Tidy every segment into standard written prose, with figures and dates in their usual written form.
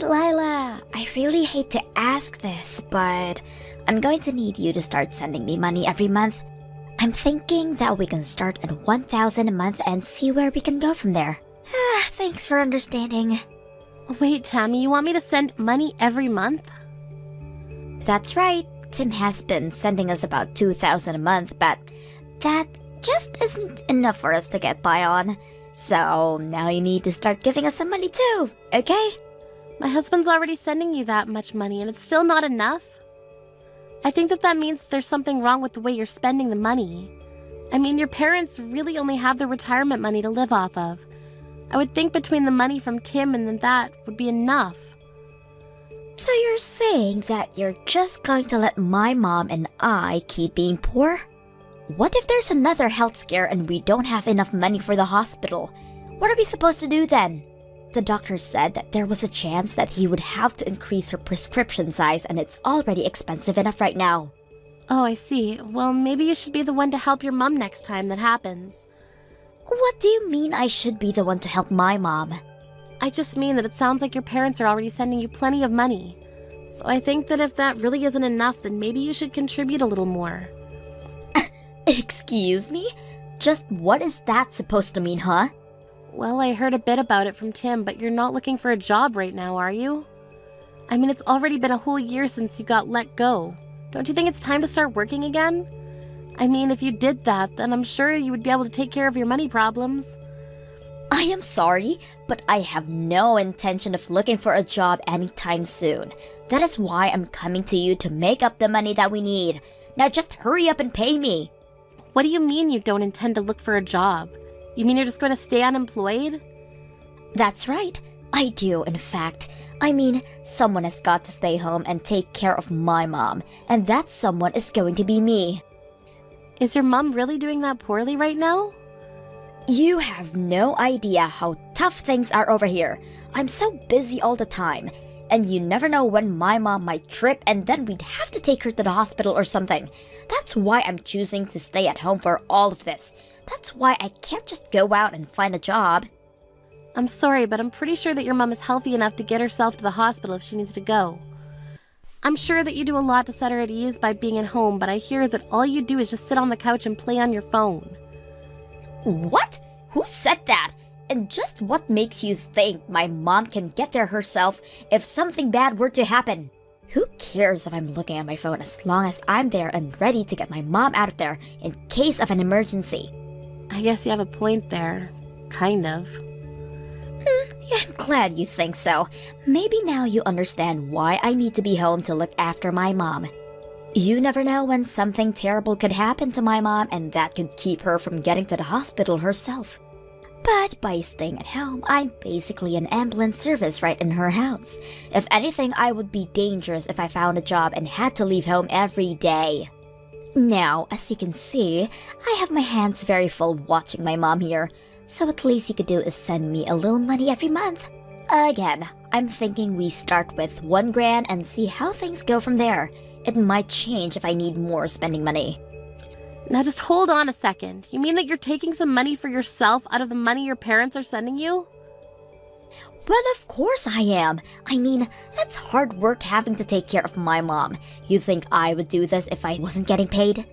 Lila, I really hate to ask this, but I'm going to need you to start sending me money every month. I'm thinking that we can start at 1,000 a month and see where we can go from there. Thanks for understanding. Wait, Tammy, you want me to send money every month? That's right. Tim has been sending us about 2,000 a month, but that just isn't enough for us to get by on. So now you need to start giving us some money too, okay? My husband's already sending you that much money and it's still not enough? I think that means there's something wrong with the way you're spending the money. I mean, your parents really only have their retirement money to live off of. I would think between the money from Tim and then that would be enough. So you're saying that you're just going to let my mom and I keep being poor? What if there's another health scare and we don't have enough money for the hospital? What are we supposed to do then? The doctor said that there was a chance that he would have to increase her prescription size and it's already expensive enough right now. Oh, I see. Well, maybe you should be the one to help your mom next time that happens. What do you mean I should be the one to help my mom? I just mean that it sounds like your parents are already sending you plenty of money. So I think that if that really isn't enough, then maybe you should contribute a little more. Excuse me? Just what is that supposed to mean, huh? Well, I heard a bit about it from Tim, but you're not looking for a job right now, are you? I mean, it's already been a whole year since you got let go. Don't you think it's time to start working again? I mean, if you did that, then I'm sure you would be able to take care of your money problems. I am sorry, but I have no intention of looking for a job anytime soon. That is why I'm coming to you to make up the money that we need. Now just hurry up and pay me. What do you mean you don't intend to look for a job? You mean you're just going to stay unemployed? That's right. I do, in fact. I mean, someone has got to stay home and take care of my mom, and that someone is going to be me. Is your mom really doing that poorly right now? You have no idea how tough things are over here. I'm so busy all the time, and you never know when my mom might trip and then we'd have to take her to the hospital or something. That's why I'm choosing to stay at home for all of this. That's why I can't just go out and find a job. I'm sorry, but I'm pretty sure that your mom is healthy enough to get herself to the hospital if she needs to go. I'm sure that you do a lot to set her at ease by being at home, but I hear that all you do is just sit on the couch and play on your phone. What? Who said that? And just what makes you think my mom can get there herself if something bad were to happen? Who cares if I'm looking at my phone as long as I'm there and ready to get my mom out of there in case of an emergency? I guess you have a point there. Kind of. Yeah, I'm glad you think so. Maybe now you understand why I need to be home to look after my mom. You never know when something terrible could happen to my mom and that could keep her from getting to the hospital herself. But by staying at home, I'm basically an ambulance service right in her house. If anything, I would be dangerous if I found a job and had to leave home every day. Now, as you can see, I have my hands very full watching my mom here. So at least you could do is send me a little money every month. Again, I'm thinking we start with 1 grand and see how things go from there. It might change if I need more spending money. Now just hold on a second. You mean that you're taking some money for yourself out of the money your parents are sending you? Well, of course I am. I mean, that's hard work having to take care of my mom. You think I would do this if I wasn't getting paid?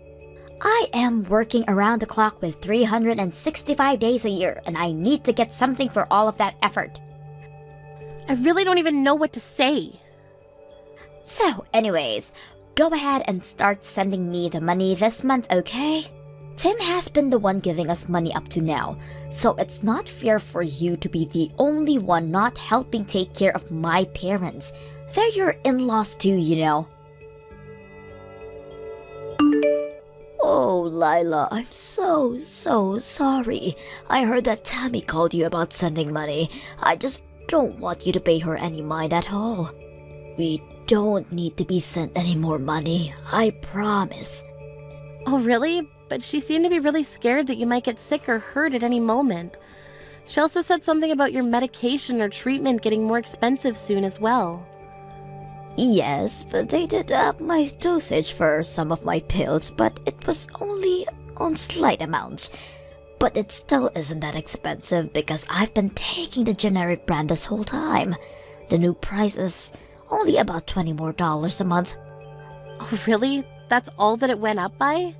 I am working around the clock with 365 days a year, and I need to get something for all of that effort. I really don't even know what to say. So, anyways, go ahead and start sending me the money this month, okay? Tim has been the one giving us money up to now, so it's not fair for you to be the only one not helping take care of my parents. They're your in-laws too, you know. Oh, Lila, I'm so sorry. I heard that Tammy called you about sending money. I just don't want you to pay her any mind at all. We don't need to be sent any more money, I promise. Oh, really? But she seemed to be really scared that you might get sick or hurt at any moment. She also said something about your medication or treatment getting more expensive soon as well. Yes, but they did up my dosage for some of my pills, but it was only on slight amounts. But it still isn't that expensive because I've been taking the generic brand this whole time. The new price is only about $20 more a month. Oh, really? That's all that it went up by?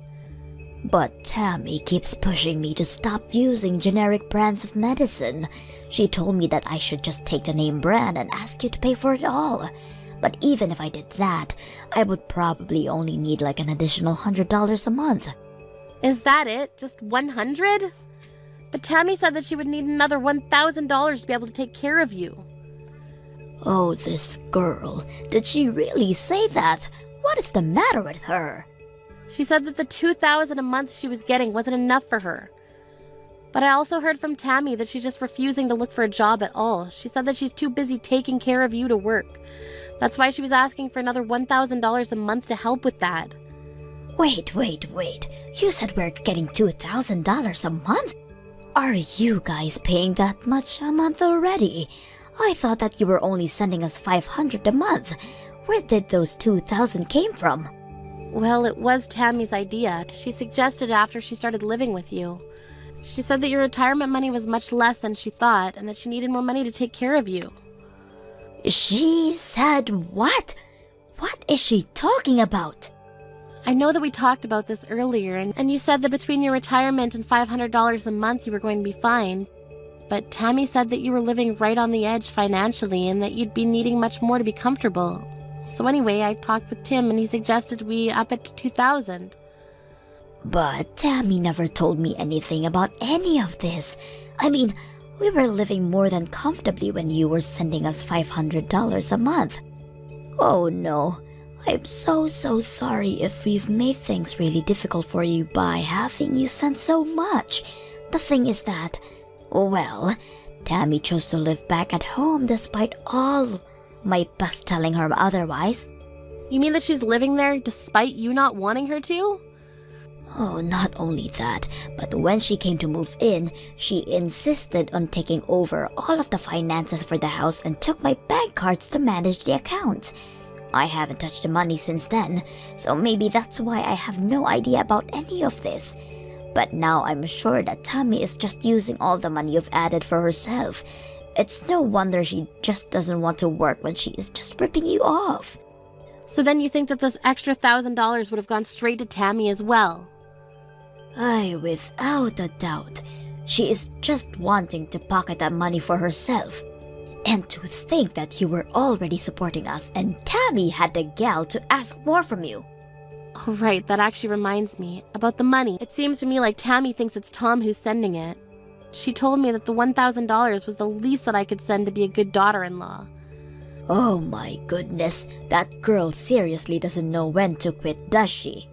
But Tammy keeps pushing me to stop using generic brands of medicine. She told me that I should just take the name brand and ask you to pay for it all. But even if I did that, I would probably only need like an additional $100 a month. Is that it? Just 100? But Tammy said that she would need another $1,000 to be able to take care of you. Oh, this girl. Did she really say that? What is the matter with her? She said that the $2,000 a month she was getting wasn't enough for her. But I also heard from Tammy that she's just refusing to look for a job at all. She said that she's too busy taking care of you to work. That's why she was asking for another $1,000 a month to help with that. Wait. You said we're getting $2,000 a month? Are you guys paying that much a month already? I thought that you were only sending us $500 a month. Where did those $2,000 came from? Well, it was Tammy's idea. She suggested it after she started living with you. She said that your retirement money was much less than she thought and that she needed more money to take care of you. She said what? What is she talking about? I know that we talked about this earlier, and you said that between your retirement and $500 a month you were going to be fine. But Tammy said that you were living right on the edge financially and that you'd be needing much more to be comfortable. So anyway, I talked with Tim and he suggested we up it to $2,000. But Tammy never told me anything about any of this. I mean, we were living more than comfortably when you were sending us $500 a month. Oh no, I'm so sorry if we've made things really difficult for you by having you send so much. The thing is that, well, Tammy chose to live back at home despite all my best telling her otherwise. You mean that she's living there despite you not wanting her to? Oh, not only that, but when she came to move in, she insisted on taking over all of the finances for the house and took my bank cards to manage the account. I haven't touched the money since then, so maybe that's why I have no idea about any of this. But now I'm sure that Tammy is just using all the money you've added for herself. It's no wonder she just doesn't want to work when she is just ripping you off. So then you think that this extra $1,000 would have gone straight to Tammy as well? Aye, without a doubt. She is just wanting to pocket that money for herself. And to think that you were already supporting us and Tammy had the gall to ask more from you. Oh, right, that actually reminds me. About the money, it seems to me like Tammy thinks it's Tom who's sending it. She told me that the $1,000 was the least that I could send to be a good daughter-in-law. Oh my goodness, that girl seriously doesn't know when to quit, does she?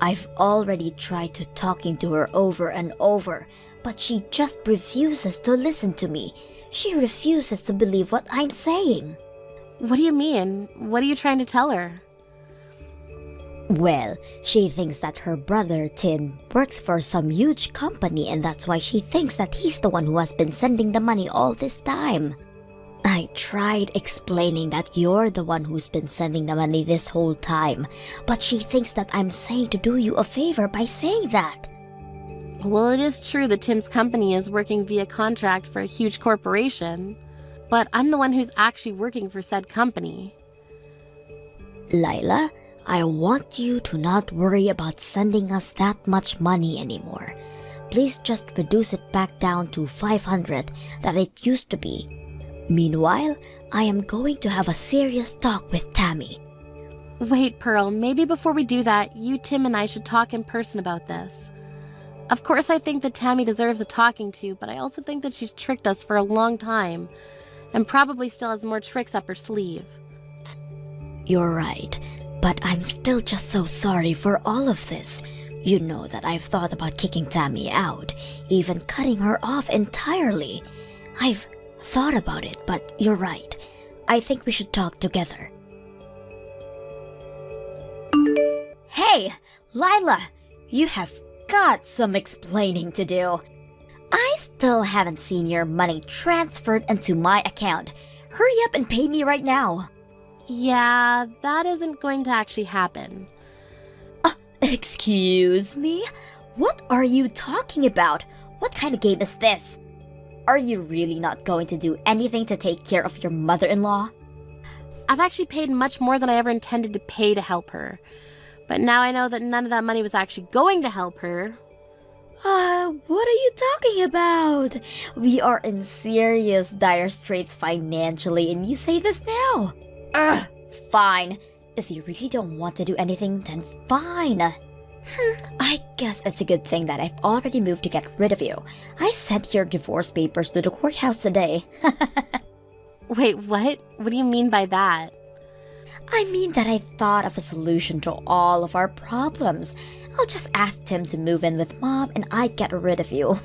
I've already tried to talking to her over and over, but she just refuses to listen to me. She refuses to believe what I'm saying. What do you mean? What are you trying to tell her? Well, she thinks that her brother Tim works for some huge company and that's why she thinks that he's the one who has been sending the money all this time. I tried explaining that you're the one who's been sending the money this whole time, but she thinks that I'm saying to do you a favor by saying that. Well, it is true that Tim's company is working via contract for a huge corporation, but I'm the one who's actually working for said company. Lila, I want you to not worry about sending us that much money anymore. Please just reduce it back down to $500 that it used to be. Meanwhile, I am going to have a serious talk with Tammy. Wait, Pearl, maybe before we do that, you, Tim, and I should talk in person about this. Of course, I think that Tammy deserves a talking to, but I also think that she's tricked us for a long time, and probably still has more tricks up her sleeve. You're right, but I'm still just so sorry for all of this. You know that I've thought about kicking Tammy out, even cutting her off entirely. I've thought about it, but you're right. I think we should talk together. Hey, Lila, you have got some explaining to do. I still haven't seen your money transferred into my account. Hurry up and pay me right now. Yeah, that isn't going to actually happen. Excuse me? What are you talking about? What kind of game is this? Are you really not going to do anything to take care of your mother-in-law? I've actually paid much more than I ever intended to pay to help her. But now I know that none of that money was actually going to help her. What are you talking about? We are in serious dire straits financially and you say this now? Fine. If you really don't want to do anything, then fine. I guess it's a good thing that I've already moved to get rid of you. I sent your divorce papers to the courthouse today. Wait, what? What do you mean by that? I mean that I thought of a solution to all of our problems. I'll just ask Tim to move in with Mom and I get rid of you.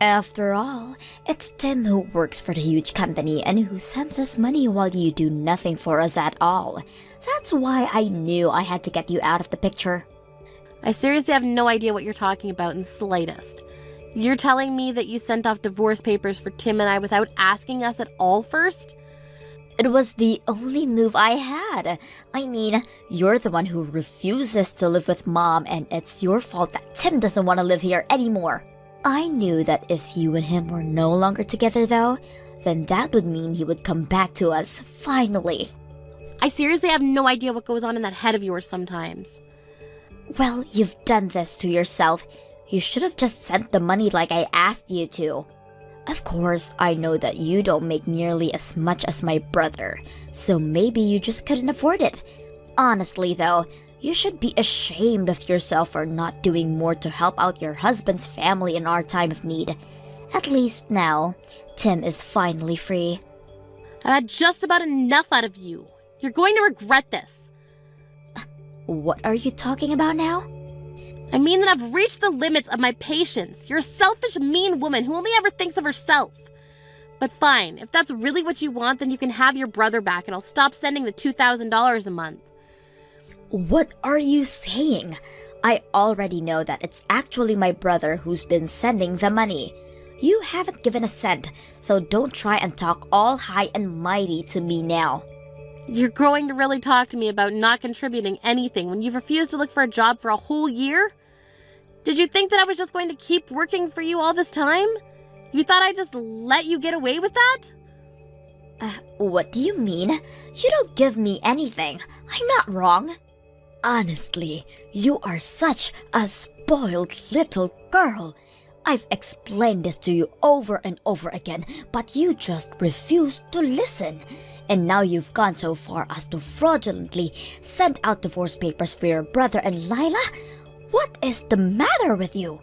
After all, it's Tim who works for the huge company and who sends us money while you do nothing for us at all. That's why I knew I had to get you out of the picture. I seriously have no idea what you're talking about in the slightest. You're telling me that you sent off divorce papers for Tim and I without asking us at all first? It was the only move I had. I mean, you're the one who refuses to live with Mom and it's your fault that Tim doesn't want to live here anymore. I knew that if you and him were no longer together though, then that would mean he would come back to us, finally. I seriously have no idea what goes on in that head of yours sometimes. Well, you've done this to yourself. You should have just sent the money like I asked you to. Of course, I know that you don't make nearly as much as my brother, so maybe you just couldn't afford it. Honestly though, you should be ashamed of yourself for not doing more to help out your husband's family in our time of need. At least now, Tim is finally free. I've had just about enough out of you. You're going to regret this. What are you talking about now? I mean that I've reached the limits of my patience. You're a selfish, mean woman who only ever thinks of herself. But fine, if that's really what you want, then you can have your brother back and I'll stop sending the $2,000 a month. What are you saying? I already know that it's actually my brother who's been sending the money. You haven't given a cent, so don't try and talk all high and mighty to me now. You're going to really talk to me about not contributing anything when you've refused to look for a job for a whole year? Did you think that I was just going to keep working for you all this time? You thought I'd just let you get away with that? What do you mean? You don't give me anything. I'm not wrong. Honestly, you are such a spoiled little girl. I've explained this to you over and over again, but you just refuse to listen. And now you've gone so far as to fraudulently send out divorce papers for your brother and Lila? What is the matter with you?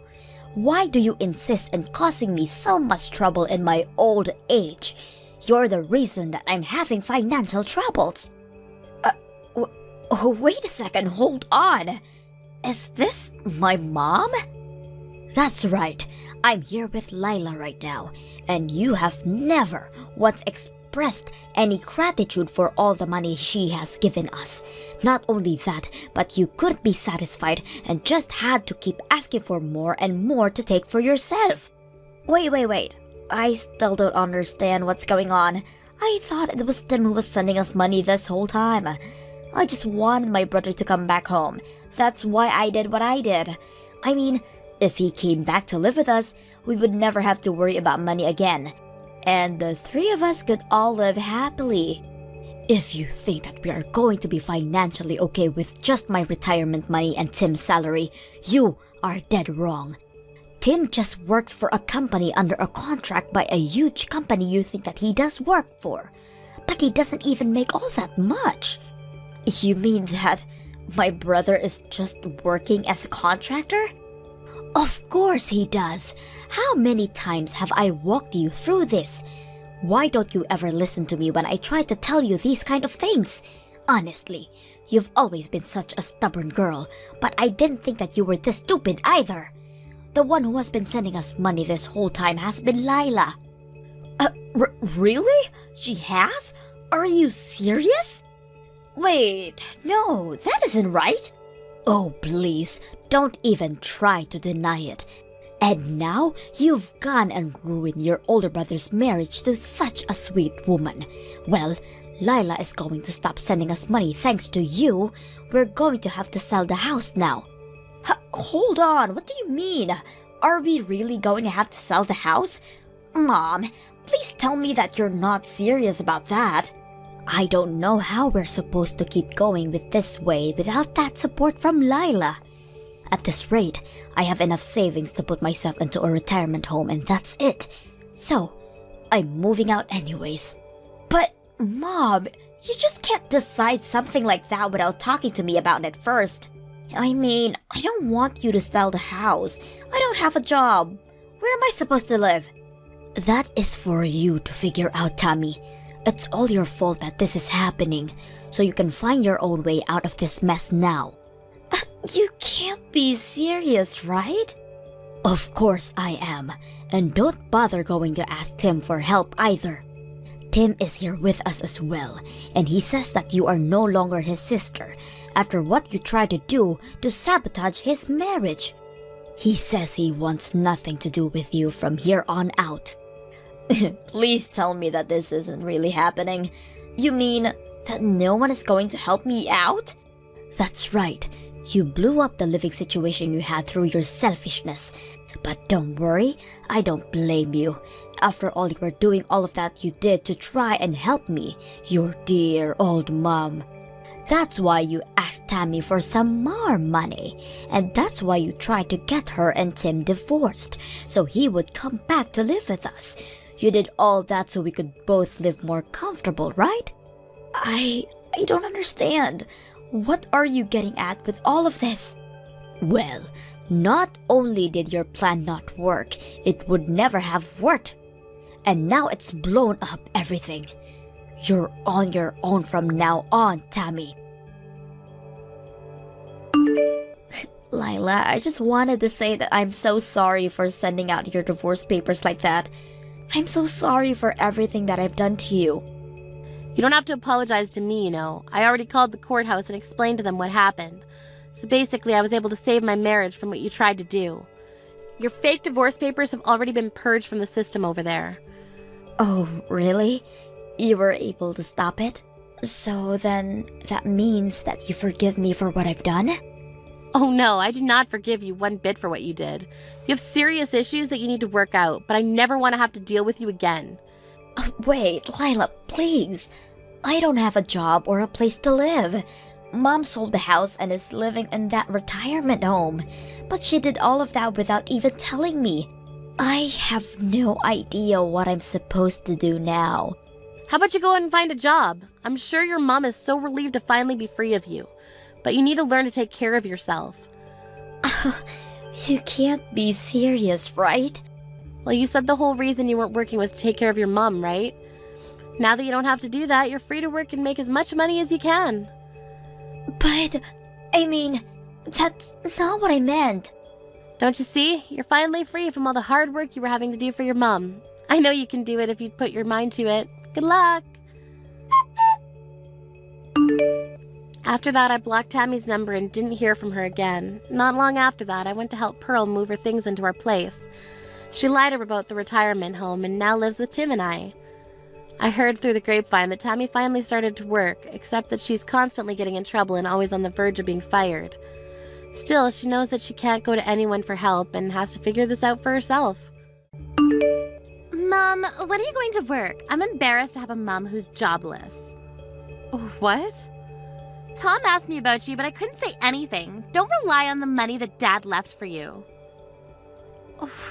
Why do you insist on causing me so much trouble in my old age? You're the reason that I'm having financial troubles. Wait a second, hold on. Is this my mom? That's right. I'm here with Lila right now, and you have never once expressed any gratitude for all the money she has given us. Not only that, but you couldn't be satisfied and just had to keep asking for more and more to take for yourself. Wait. I still don't understand what's going on. I thought it was Tim who was sending us money this whole time. I just wanted my brother to come back home. That's why I did what I did. I mean, if he came back to live with us, we would never have to worry about money again. And the three of us could all live happily. If you think that we are going to be financially okay with just my retirement money and Tim's salary, you are dead wrong. Tim just works for a company under a contract by a huge company you think that he does work for. But he doesn't even make all that much. You mean that my brother is just working as a contractor? Of course he does. How many times have I walked you through this? Why don't you ever listen to me when I try to tell you these kind of things? Honestly, you've always been such a stubborn girl, but I didn't think that you were this stupid either. The one who has been sending us money this whole time has been Lila. Really? She has? Are you serious? Wait, no, that isn't right. Oh, please, don't even try to deny it. And now you've gone and ruined your older brother's marriage to such a sweet woman. Well, Lila is going to stop sending us money thanks to you. We're going to have to sell the house now. Hold on, what do you mean? Are we really going to have to sell the house? Mom, please tell me that you're not serious about that. I don't know how we're supposed to keep going with this way without that support from Lila. At this rate, I have enough savings to put myself into a retirement home and that's it. So, I'm moving out anyways. But, Mom, you just can't decide something like that without talking to me about it first. I mean, I don't want you to sell the house. I don't have a job. Where am I supposed to live? That is for you to figure out, Tammy. It's all your fault that this is happening, so you can find your own way out of this mess now. You can't be serious, right? Of course I am, and don't bother going to ask Tim for help either. Tim is here with us as well, and he says that you are no longer his sister after what you tried to do to sabotage his marriage. He says he wants nothing to do with you from here on out. Please tell me that this isn't really happening. You mean that no one is going to help me out? That's right. You blew up the living situation you had through your selfishness. But don't worry, I don't blame you. After all, you were doing all of that you did to try and help me, your dear old mom. That's why you asked Tammy for some more money. And that's why you tried to get her and Tim divorced, so he would come back to live with us. You did all that so we could both live more comfortable, right? I don't understand. What are you getting at with all of this? Well, not only did your plan not work, it would never have worked. And now it's blown up everything. You're on your own from now on, Tammy. Lila, I just wanted to say that I'm so sorry for sending out your divorce papers like that. I'm so sorry for everything that I've done to you. You don't have to apologize to me, you know. I already called the courthouse and explained to them what happened. So basically, I was able to save my marriage from what you tried to do. Your fake divorce papers have already been purged from the system over there. Oh, really? You were able to stop it? So then, that means that you forgive me for what I've done? Oh no, I do not forgive you one bit for what you did. You have serious issues that you need to work out, but I never want to have to deal with you again. Wait, Lila, please. I don't have a job or a place to live. Mom sold the house and is living in that retirement home. But she did all of that without even telling me. I have no idea what I'm supposed to do now. How about you go out and find a job? I'm sure your mom is so relieved to finally be free of you. But you need to learn to take care of yourself. You can't be serious, right? Well, you said the whole reason you weren't working was to take care of your mom, right? Now that you don't have to do that, you're free to work and make as much money as you can. But, I mean, that's not what I meant. Don't you see? You're finally free from all the hard work you were having to do for your mom. I know you can do it if you'd put your mind to it. Good luck! After that, I blocked Tammy's number and didn't hear from her again. Not long after that, I went to help Pearl move her things into our place. She lied about the retirement home and now lives with Tim and I. I heard through the grapevine that Tammy finally started to work, except that she's constantly getting in trouble and always on the verge of being fired. Still, she knows that she can't go to anyone for help and has to figure this out for herself. Mom, when are you going to work? I'm embarrassed to have a mom who's jobless. What? Tom asked me about you, but I couldn't say anything. Don't rely on the money that Dad left for you.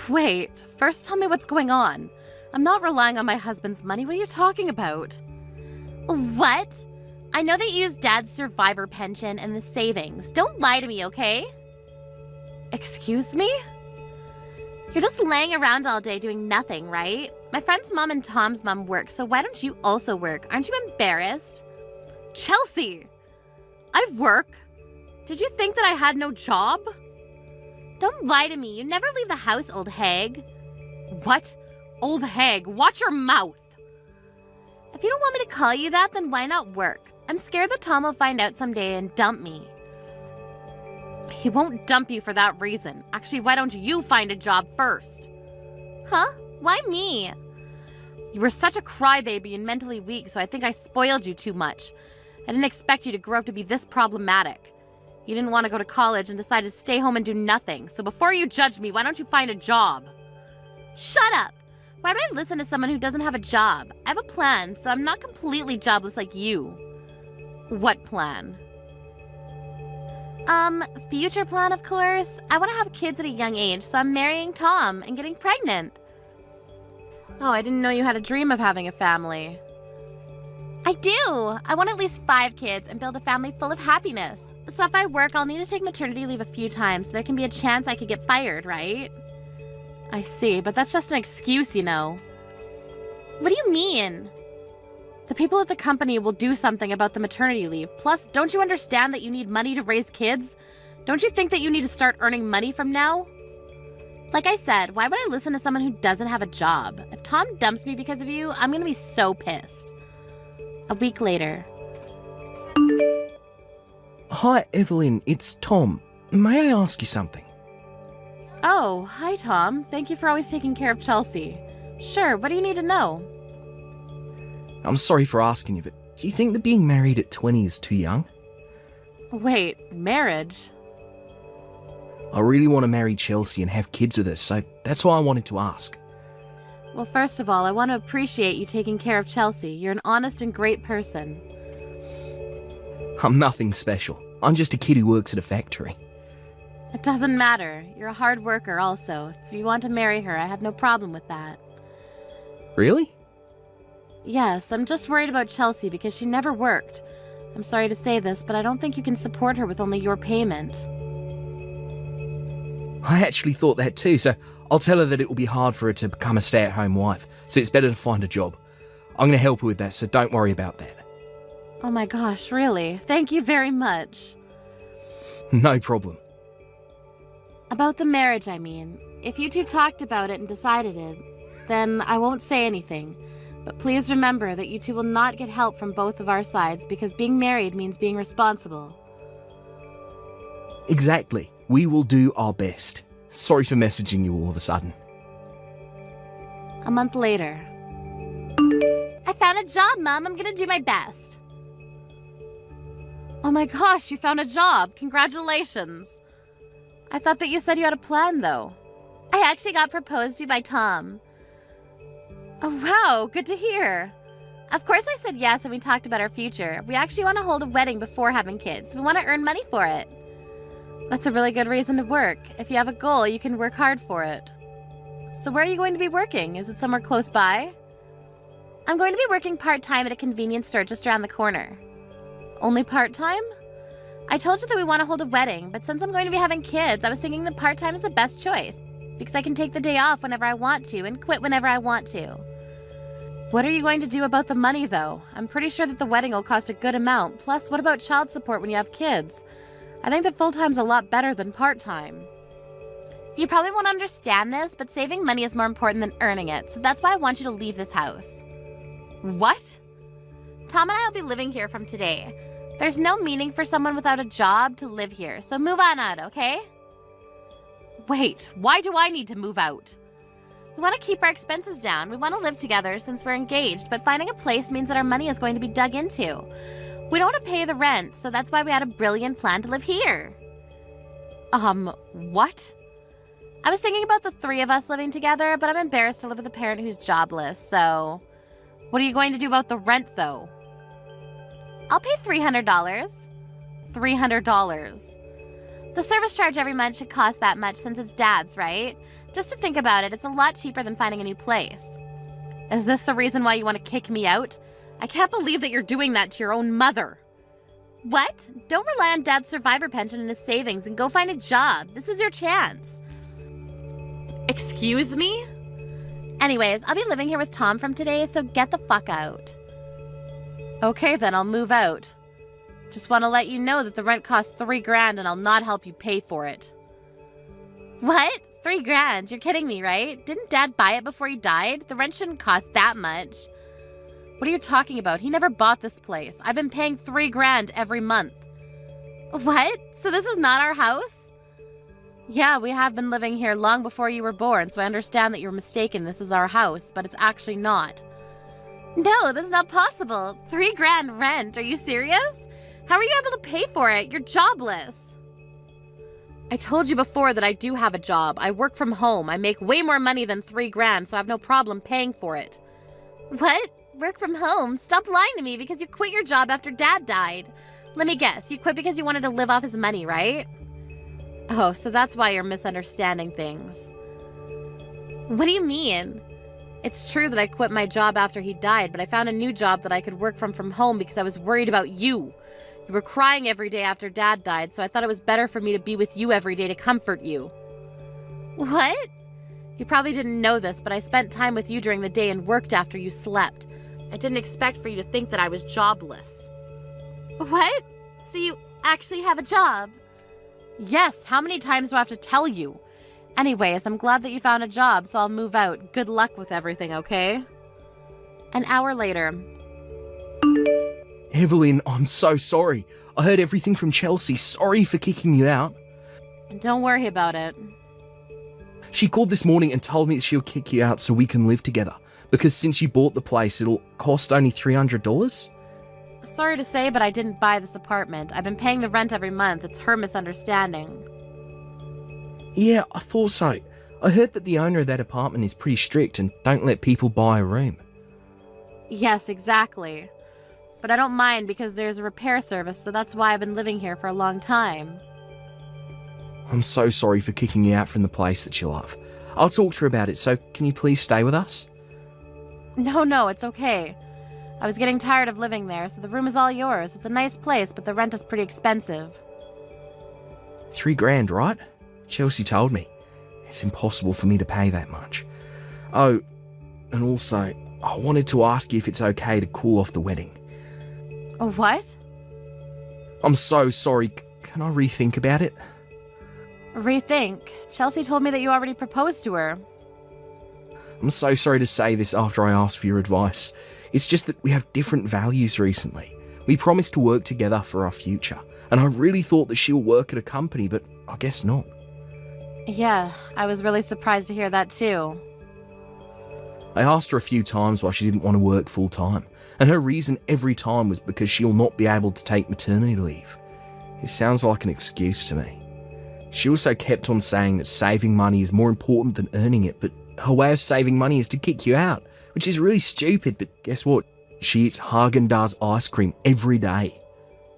Wait, first tell me what's going on. I'm not relying on my husband's money. What are you talking about? What? I know they used Dad's survivor pension and the savings. Don't lie to me, okay? Excuse me? You're just laying around all day doing nothing, right? My friend's mom and Tom's mom work, so why don't you also work? Aren't you embarrassed? Chelsea! I work. Did you think that I had no job? Don't lie to me. You never leave the house, old hag. What? Old hag, watch your mouth! If you don't want me to call you that, then why not work? I'm scared that Tom will find out someday and dump me. He won't dump you for that reason. Actually, why don't you find a job first? Huh? Why me? You were such a crybaby and mentally weak, so I think I spoiled you too much. I didn't expect you to grow up to be this problematic. You didn't want to go to college and decided to stay home and do nothing. So before you judge me, why don't you find a job? Shut up! Why would I listen to someone who doesn't have a job? I have a plan, so I'm not completely jobless like you. What plan? Future plan, of course. I want to have kids at a young age, so I'm marrying Tom and getting pregnant. Oh, I didn't know you had a dream of having a family. I do! I want at least 5 kids and build a family full of happiness. So if I work, I'll need to take maternity leave a few times so there can be a chance I could get fired, right? I see, but that's just an excuse, you know. What do you mean? The people at the company will do something about the maternity leave. Plus, don't you understand that you need money to raise kids? Don't you think that you need to start earning money from now? Like I said, why would I listen to someone who doesn't have a job? If Tom dumps me because of you, I'm gonna be so pissed. A week later. Hi, Evelyn, it's Tom. May I ask you something? Oh, hi, Tom. Thank you for always taking care of Chelsea. Sure, what do you need to know? I'm sorry for asking you, but do you think that being married at 20 is too young? Wait, marriage? I really want to marry Chelsea and have kids with her, so that's why I wanted to ask. Well, first of all, I want to appreciate you taking care of Chelsea. You're an honest and great person. I'm nothing special. I'm just a kid who works at a factory. It doesn't matter. You're a hard worker also. If you want to marry her, I have no problem with that. Really? Yes, I'm just worried about Chelsea because she never worked. I'm sorry to say this, but I don't think you can support her with only your payment. I actually thought that too, so I'll tell her that it will be hard for her to become a stay-at-home wife, so it's better to find a job. I'm going to help her with that, so don't worry about that. Oh my gosh, really? Thank you very much. No problem. About the marriage, I mean. If you two talked about it and decided it, then I won't say anything. But please remember that you two will not get help from both of our sides because being married means being responsible. Exactly. We will do our best. Sorry for messaging you all of a sudden. A month later. I found a job, Mom. I'm gonna do my best. Oh my gosh, you found a job. Congratulations. I thought that you said you had a plan, though. I actually got proposed to by Tom. Oh, wow. Good to hear. Of course I said yes and we talked about our future. We actually want to hold a wedding before having kids. We want to earn money for it. That's a really good reason to work. If you have a goal, you can work hard for it. So where are you going to be working? Is it somewhere close by? I'm going to be working part-time at a convenience store just around the corner. Only part-time? I told you that we want to hold a wedding, but since I'm going to be having kids, I was thinking that part-time is the best choice. Because I can take the day off whenever I want to and quit whenever I want to. What are you going to do about the money, though? I'm pretty sure that the wedding will cost a good amount. Plus, what about child support when you have kids? I think that full-time's a lot better than part-time. You probably won't understand this, but saving money is more important than earning it, so that's why I want you to leave this house. What? Tom and I will be living here from today. There's no meaning for someone without a job to live here, so move on out, okay? Wait, why do I need to move out? We want to keep our expenses down. We want to live together since we're engaged, but finding a place means that our money is going to be dug into. We don't want to pay the rent, so that's why we had a brilliant plan to live here. What? I was thinking about the 3 of us living together, but I'm embarrassed to live with a parent who's jobless, so... What are you going to do about the rent, though? I'll pay $300. $300. The service charge every month should cost that much since it's Dad's, right? Just to think about it, it's a lot cheaper than finding a new place. Is this the reason why you want to kick me out? I can't believe that you're doing that to your own mother. What? Don't rely on Dad's survivor pension and his savings and go find a job. This is your chance. Excuse me? Anyways, I'll be living here with Tom from today, so get the fuck out. Okay, then I'll move out. Just want to let you know that the rent costs $3,000 and I'll not help you pay for it. What? $3,000? You're kidding me, right? Didn't Dad buy it before he died? The rent shouldn't cost that much. What are you talking about? He never bought this place. I've been paying $3,000 every month. What? So this is not our house? Yeah, we have been living here long before you were born, so I understand that you're mistaken. This is our house, but it's actually not. No, that's not possible. $3,000 rent. Are you serious? How are you able to pay for it? You're jobless. I told you before that I do have a job. I work from home. I make way more money than $3,000, so I have no problem paying for it. What? Work from home? Stop lying to me because you quit your job after Dad died. Let me guess, you quit because you wanted to live off his money, right? Oh, so that's why you're misunderstanding things. What do you mean? It's true that I quit my job after he died, but I found a new job that I could work from home because I was worried about you. You were crying every day after Dad died, so I thought it was better for me to be with you every day to comfort you. What? You probably didn't know this, but I spent time with you during the day and worked after you slept. I didn't expect for you to think that I was jobless. What? So you actually have a job? Yes, how many times do I have to tell you? Anyways, I'm glad that you found a job, so I'll move out. Good luck with everything, okay? An hour later. Evelyn, I'm so sorry. I heard everything from Chelsea. Sorry for kicking you out. Don't worry about it. She called this morning and told me she'll kick you out so we can live together. Because since you bought the place, it'll cost only $300. Sorry to say, but I didn't buy this apartment. I've been paying the rent every month. It's her misunderstanding. Yeah, I thought so. I heard that the owner of that apartment is pretty strict and don't let people buy a room. Yes, exactly. But I don't mind because there's a repair service, so that's why I've been living here for a long time. I'm so sorry for kicking you out from the place that you love. I'll talk to her about it, so can you please stay with us? No, it's okay. I was getting tired of living there, so the room is all yours. It's a nice place, but the rent is pretty expensive. $3,000, right? Chelsea told me. It's impossible for me to pay that much. Oh, and also, I wanted to ask you if it's okay to call off the wedding. What? I'm so sorry. Can I rethink about it? Rethink? Chelsea told me that you already proposed to her. I'm so sorry to say this after I asked for your advice. It's just that we have different values recently. We promised to work together for our future, and I really thought that she'll work at a company, but I guess not. Yeah, I was really surprised to hear that too. I asked her a few times why she didn't want to work full time, and her reason every time was because she'll not be able to take maternity leave. It sounds like an excuse to me. She also kept on saying that saving money is more important than earning it, but her way of saving money is to kick you out, which is really stupid, but guess what? She eats Haagen-Dazs ice cream every day.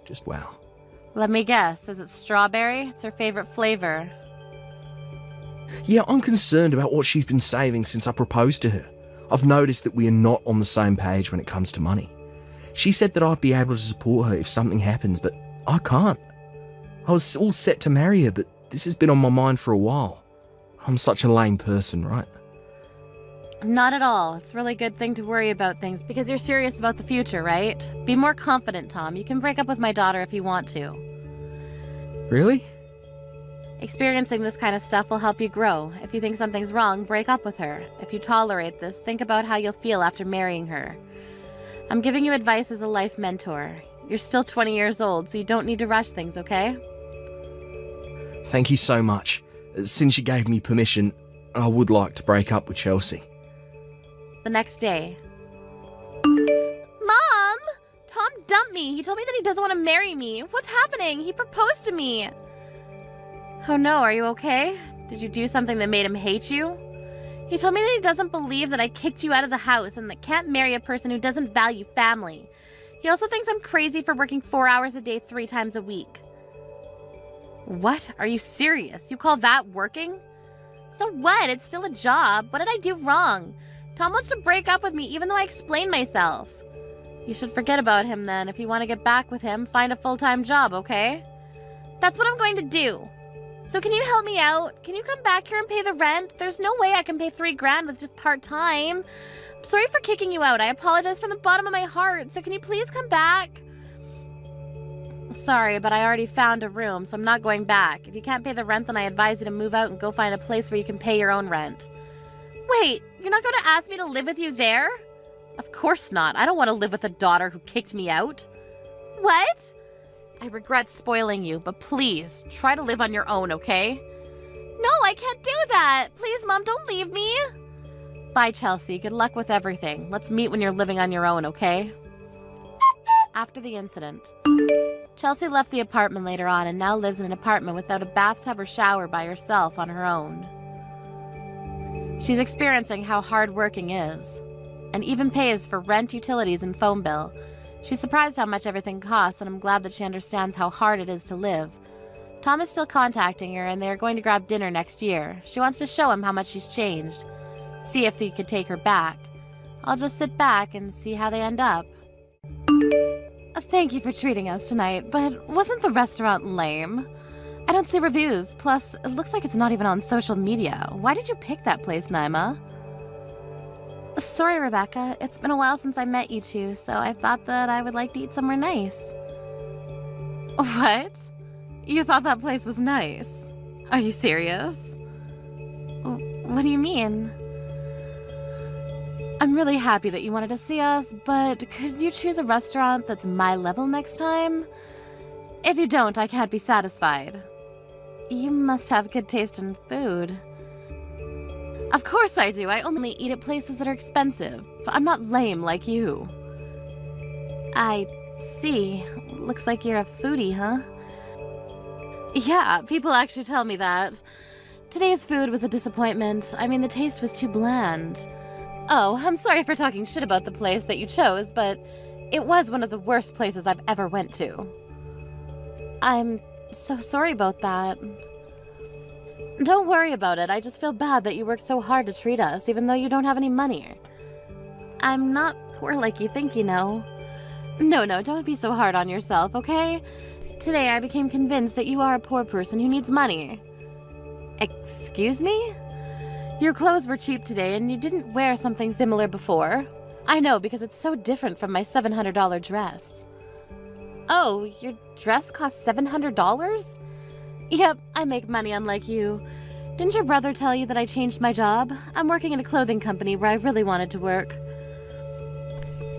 Just wow. Let me guess, is it strawberry? It's her favorite flavor. Yeah, I'm concerned about what she's been saving since I proposed to her. I've noticed that we are not on the same page when it comes to money. She said that I'd be able to support her if something happens, but I can't. I was all set to marry her, but this has been on my mind for a while. I'm such a lame person, right? Not at all. It's a really good thing to worry about things because you're serious about the future, right? Be more confident, Tom. You can break up with my daughter if you want to. Really? Experiencing this kind of stuff will help you grow. If you think something's wrong, break up with her. If you tolerate this, think about how you'll feel after marrying her. I'm giving you advice as a life mentor. You're still 20 years old, so you don't need to rush things, okay? Thank you so much. Since you gave me permission, I would like to break up with Chelsea. The next day. Mom! Tom dumped me. He told me that he doesn't want to marry me. What's happening? He proposed to me. Oh no, are you okay? Did you do something that made him hate you? He told me that he doesn't believe that I kicked you out of the house and that can't marry a person who doesn't value family. He also thinks I'm crazy for working 4 hours a day 3 times a week. What? Are you serious? You call that working? So what? It's still a job. What did I do wrong? Tom wants to break up with me even though I explained myself. You should forget about him then. If you want to get back with him, find a full-time job, okay? That's what I'm going to do. So can you help me out? Can you come back here and pay the rent? There's no way I can pay $3,000 with just part-time. I'm sorry for kicking you out. I apologize from the bottom of my heart. So can you please come back? Sorry, but I already found a room, so I'm not going back. If you can't pay the rent, then I advise you to move out and go find a place where you can pay your own rent. Wait, you're not going to ask me to live with you there? Of course not. I don't want to live with a daughter who kicked me out. What? I regret spoiling you, but please, try to live on your own, okay? No, I can't do that. Please, Mom, don't leave me. Bye, Chelsea. Good luck with everything. Let's meet when you're living on your own, okay? After the incident. Chelsea left the apartment later on and now lives in an apartment without a bathtub or shower by herself on her own. She's experiencing how hard working is, and even pays for rent, utilities, and phone bill. She's surprised how much everything costs, and I'm glad that she understands how hard it is to live. Tom is still contacting her, and they are going to grab dinner next year. She wants to show him how much she's changed, see if he could take her back. I'll just sit back and see how they end up. Thank you for treating us tonight, but wasn't the restaurant lame? I don't see reviews, plus it looks like it's not even on social media. Why did you pick that place, Naima? Sorry, Rebecca. It's been a while since I met you two, so I thought that I would like to eat somewhere nice. What? You thought that place was nice? Are you serious? What do you mean? I'm really happy that you wanted to see us, but could you choose a restaurant that's my level next time? If you don't, I can't be satisfied. You must have good taste in food. Of course I do. I only eat at places that are expensive. I'm not lame like you. I see. Looks like you're a foodie, huh? Yeah, people actually tell me that. Today's food was a disappointment. I mean, the taste was too bland. Oh, I'm sorry for talking shit about the place that you chose, but it was one of the worst places I've ever went to. I'm so sorry about that. Don't worry about it. I just feel bad that you worked so hard to treat us, even though you don't have any money. I'm not poor like you think, you know. No, don't be so hard on yourself, okay? Today I became convinced that you are a poor person who needs money. Excuse me? Your clothes were cheap today and you didn't wear something similar before. I know, because it's so different from my $700 dress. Oh, your dress cost $700? Yep, I make money unlike you. Didn't your brother tell you that I changed my job? I'm working in a clothing company where I really wanted to work.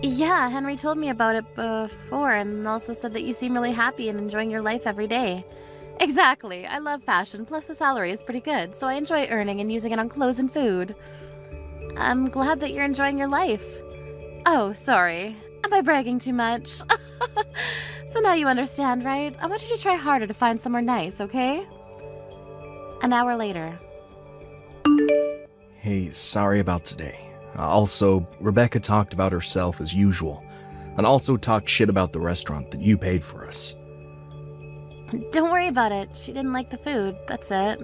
Yeah, Henry told me about it before and also said that you seem really happy and enjoying your life every day. Exactly. I love fashion, plus the salary is pretty good, so I enjoy earning and using it on clothes and food. I'm glad that you're enjoying your life. Oh, sorry. Am I bragging too much? So now you understand, right? I want you to try harder to find somewhere nice, okay? An hour later. Hey, sorry about today. Also, Rebecca talked about herself as usual, and also talked shit about the restaurant that you paid for us. Don't worry about it. She didn't like the food, that's it.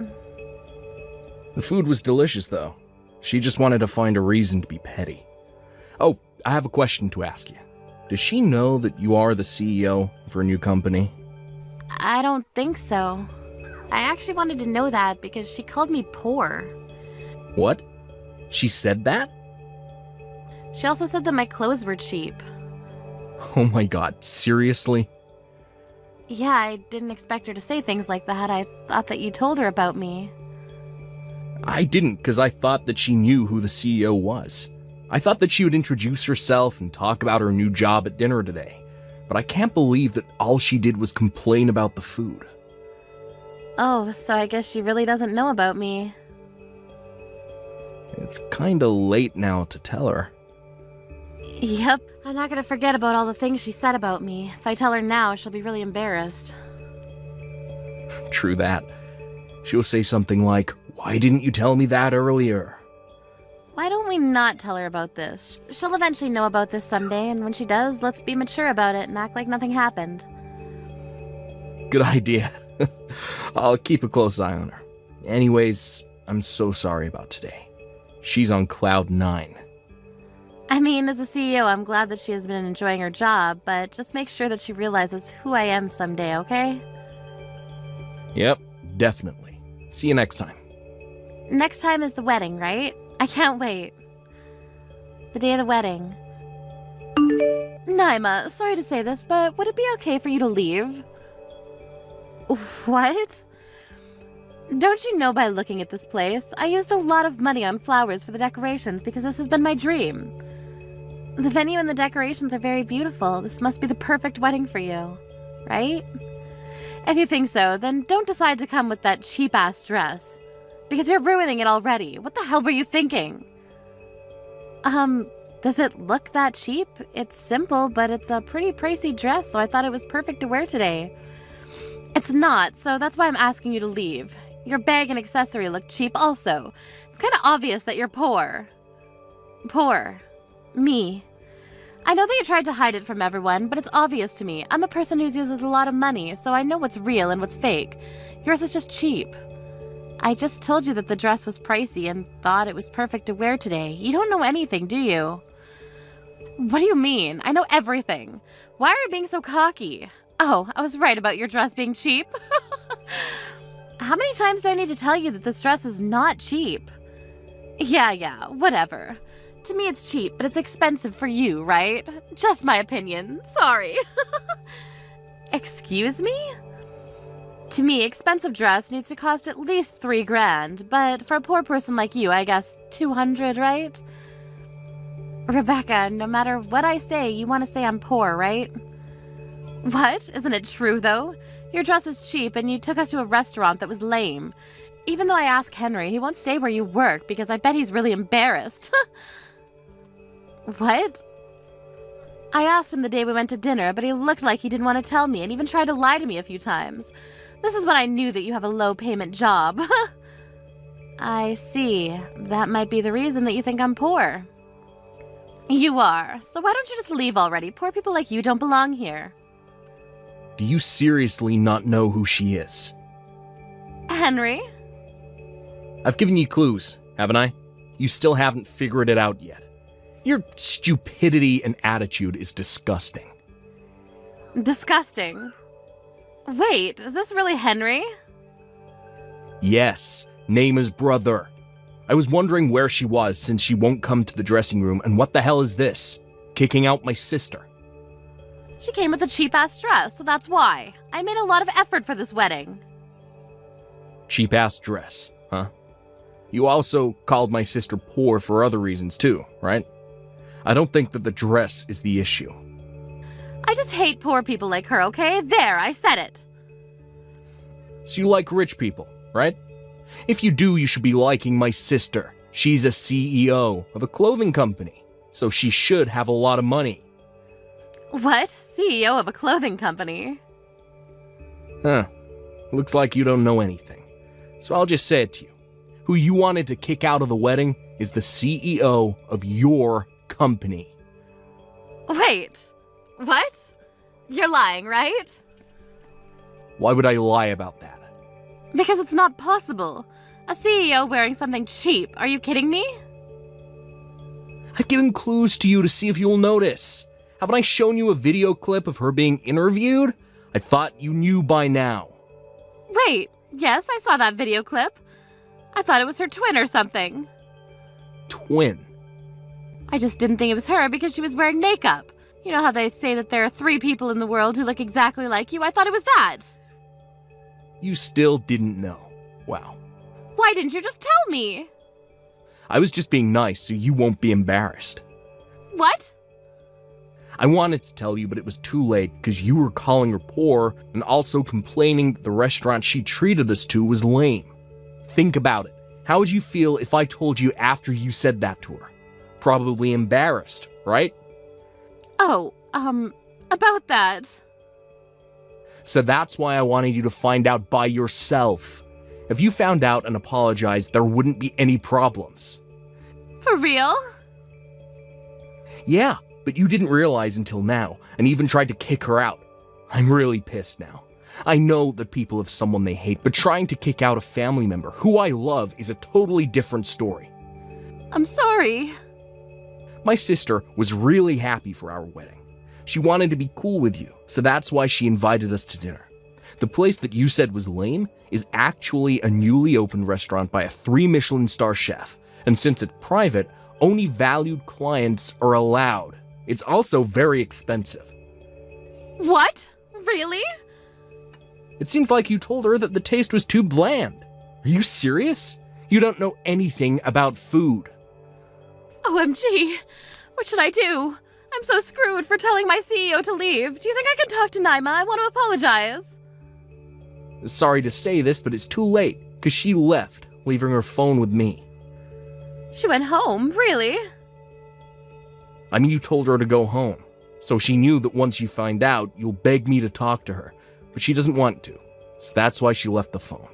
The food was delicious, though. She just wanted to find a reason to be petty. Oh, I have a question to ask you. Does she know that you are the CEO of her new company? I don't think so. I actually wanted to know that because she called me poor. What? She said that? She also said that my clothes were cheap. Oh my god, seriously? Yeah, I didn't expect her to say things like that. I thought that you told her about me. I didn't, because I thought that she knew who the CEO was. I thought that she would introduce herself and talk about her new job at dinner today. But I can't believe that all she did was complain about the food. Oh, so I guess she really doesn't know about me. It's kinda late now to tell her. Yep, I'm not gonna forget about all the things she said about me. If I tell her now, she'll be really embarrassed. True that. She'll say something like, "Why didn't you tell me that earlier?" Why don't we not tell her about this? She'll eventually know about this someday, and when she does, let's be mature about it and act like nothing happened. Good idea. I'll keep a close eye on her. Anyways, I'm so sorry about today. She's on cloud 9. I mean, as a CEO, I'm glad that she has been enjoying her job, but just make sure that she realizes who I am someday, okay? Yep, definitely. See you next time. Next time is the wedding, right? I can't wait. The day of the wedding. Naima, sorry to say this, but would it be okay for you to leave? What? Don't you know by looking at this place, I used a lot of money on flowers for the decorations because this has been my dream. The venue and the decorations are very beautiful. This must be the perfect wedding for you, right? If you think so, then don't decide to come with that cheap-ass dress. Because you're ruining it already. What the hell were you thinking? Does it look that cheap? It's simple, but it's a pretty pricey dress, so I thought it was perfect to wear today. It's not, so that's why I'm asking you to leave. Your bag and accessory look cheap also. It's kind of obvious that you're poor. Poor. Me. I know that you tried to hide it from everyone, but it's obvious to me. I'm a person who uses a lot of money, so I know what's real and what's fake. Yours is just cheap. I just told you that the dress was pricey and thought it was perfect to wear today. You don't know anything, do you? What do you mean? I know everything. Why are you being so cocky? Oh, I was right about your dress being cheap. How many times do I need to tell you that this dress is not cheap? Yeah, whatever. To me it's cheap, but it's expensive for you, right? Just my opinion. Sorry. Excuse me? To me, expensive dress needs to cost at least $3,000, but for a poor person like you, I guess 200, right? Rebecca, no matter what I say, you want to say I'm poor, right? What? Isn't it true, though? Your dress is cheap, and you took us to a restaurant that was lame. Even though I asked Henry, he won't say where you work, because I bet he's really embarrassed. What? I asked him the day we went to dinner, but he looked like he didn't want to tell me, and even tried to lie to me a few times. This is when I knew that you have a low-payment job. I see. That might be the reason that you think I'm poor. You are. So why don't you just leave already? Poor people like you don't belong here. Do you seriously not know who she is? Henry? I've given you clues, haven't I? You still haven't figured it out yet. Your stupidity and attitude is disgusting. Disgusting. Wait, is this really Henry? Yes, name is brother. I was wondering where she was since she won't come to the dressing room, and what the hell is this? Kicking out my sister. She came with a cheap-ass dress, so that's why. I made a lot of effort for this wedding. Cheap-ass dress, huh? You also called my sister poor for other reasons too, right? I don't think that the dress is the issue. I just hate poor people like her, okay? There, I said it. So you like rich people, right? If you do, you should be liking my sister. She's a CEO of a clothing company, so she should have a lot of money. What? CEO of a clothing company? Huh. Looks like you don't know anything. So I'll just say it to you. Who you wanted to kick out of the wedding is the CEO of your company. Wait. What? You're lying, right? Why would I lie about that? Because it's not possible. A CEO wearing something cheap. Are you kidding me? I've given clues to you to see if you'll notice. Haven't I shown you a video clip of her being interviewed? I thought you knew by now. Wait, yes, I saw that video clip. I thought it was her twin or something. Twin? I just didn't think it was her because she was wearing makeup. You know how they say that there are 3 people in the world who look exactly like you? I thought it was that. You still didn't know. Wow. Why didn't you just tell me? I was just being nice so you won't be embarrassed. What? I wanted to tell you, but it was too late because you were calling her poor and also complaining that the restaurant she treated us to was lame. Think about it. How would you feel if I told you after you said that to her? Probably embarrassed, right? Oh, about that. So that's why I wanted you to find out by yourself. If you found out and apologized, there wouldn't be any problems. For real? Yeah, but you didn't realize until now, and even tried to kick her out. I'm really pissed now. I know that people have someone they hate, but trying to kick out a family member who I love is a totally different story. I'm sorry. My sister was really happy for our wedding. She wanted to be cool with you, so that's why she invited us to dinner. The place that you said was lame is actually a newly opened restaurant by a 3 Michelin star chef, and since it's private, only valued clients are allowed. It's also very expensive. What? Really? It seems like you told her that the taste was too bland. Are you serious? You don't know anything about food. OMG, what should I do? I'm so screwed for telling my CEO to leave. Do you think I can talk to Naima? I want to apologize. Sorry to say this, but it's too late, because she left, leaving her phone with me. She went home, really? I mean, you told her to go home. So she knew that once you find out, you'll beg me to talk to her. But she doesn't want to. So that's why she left the phone.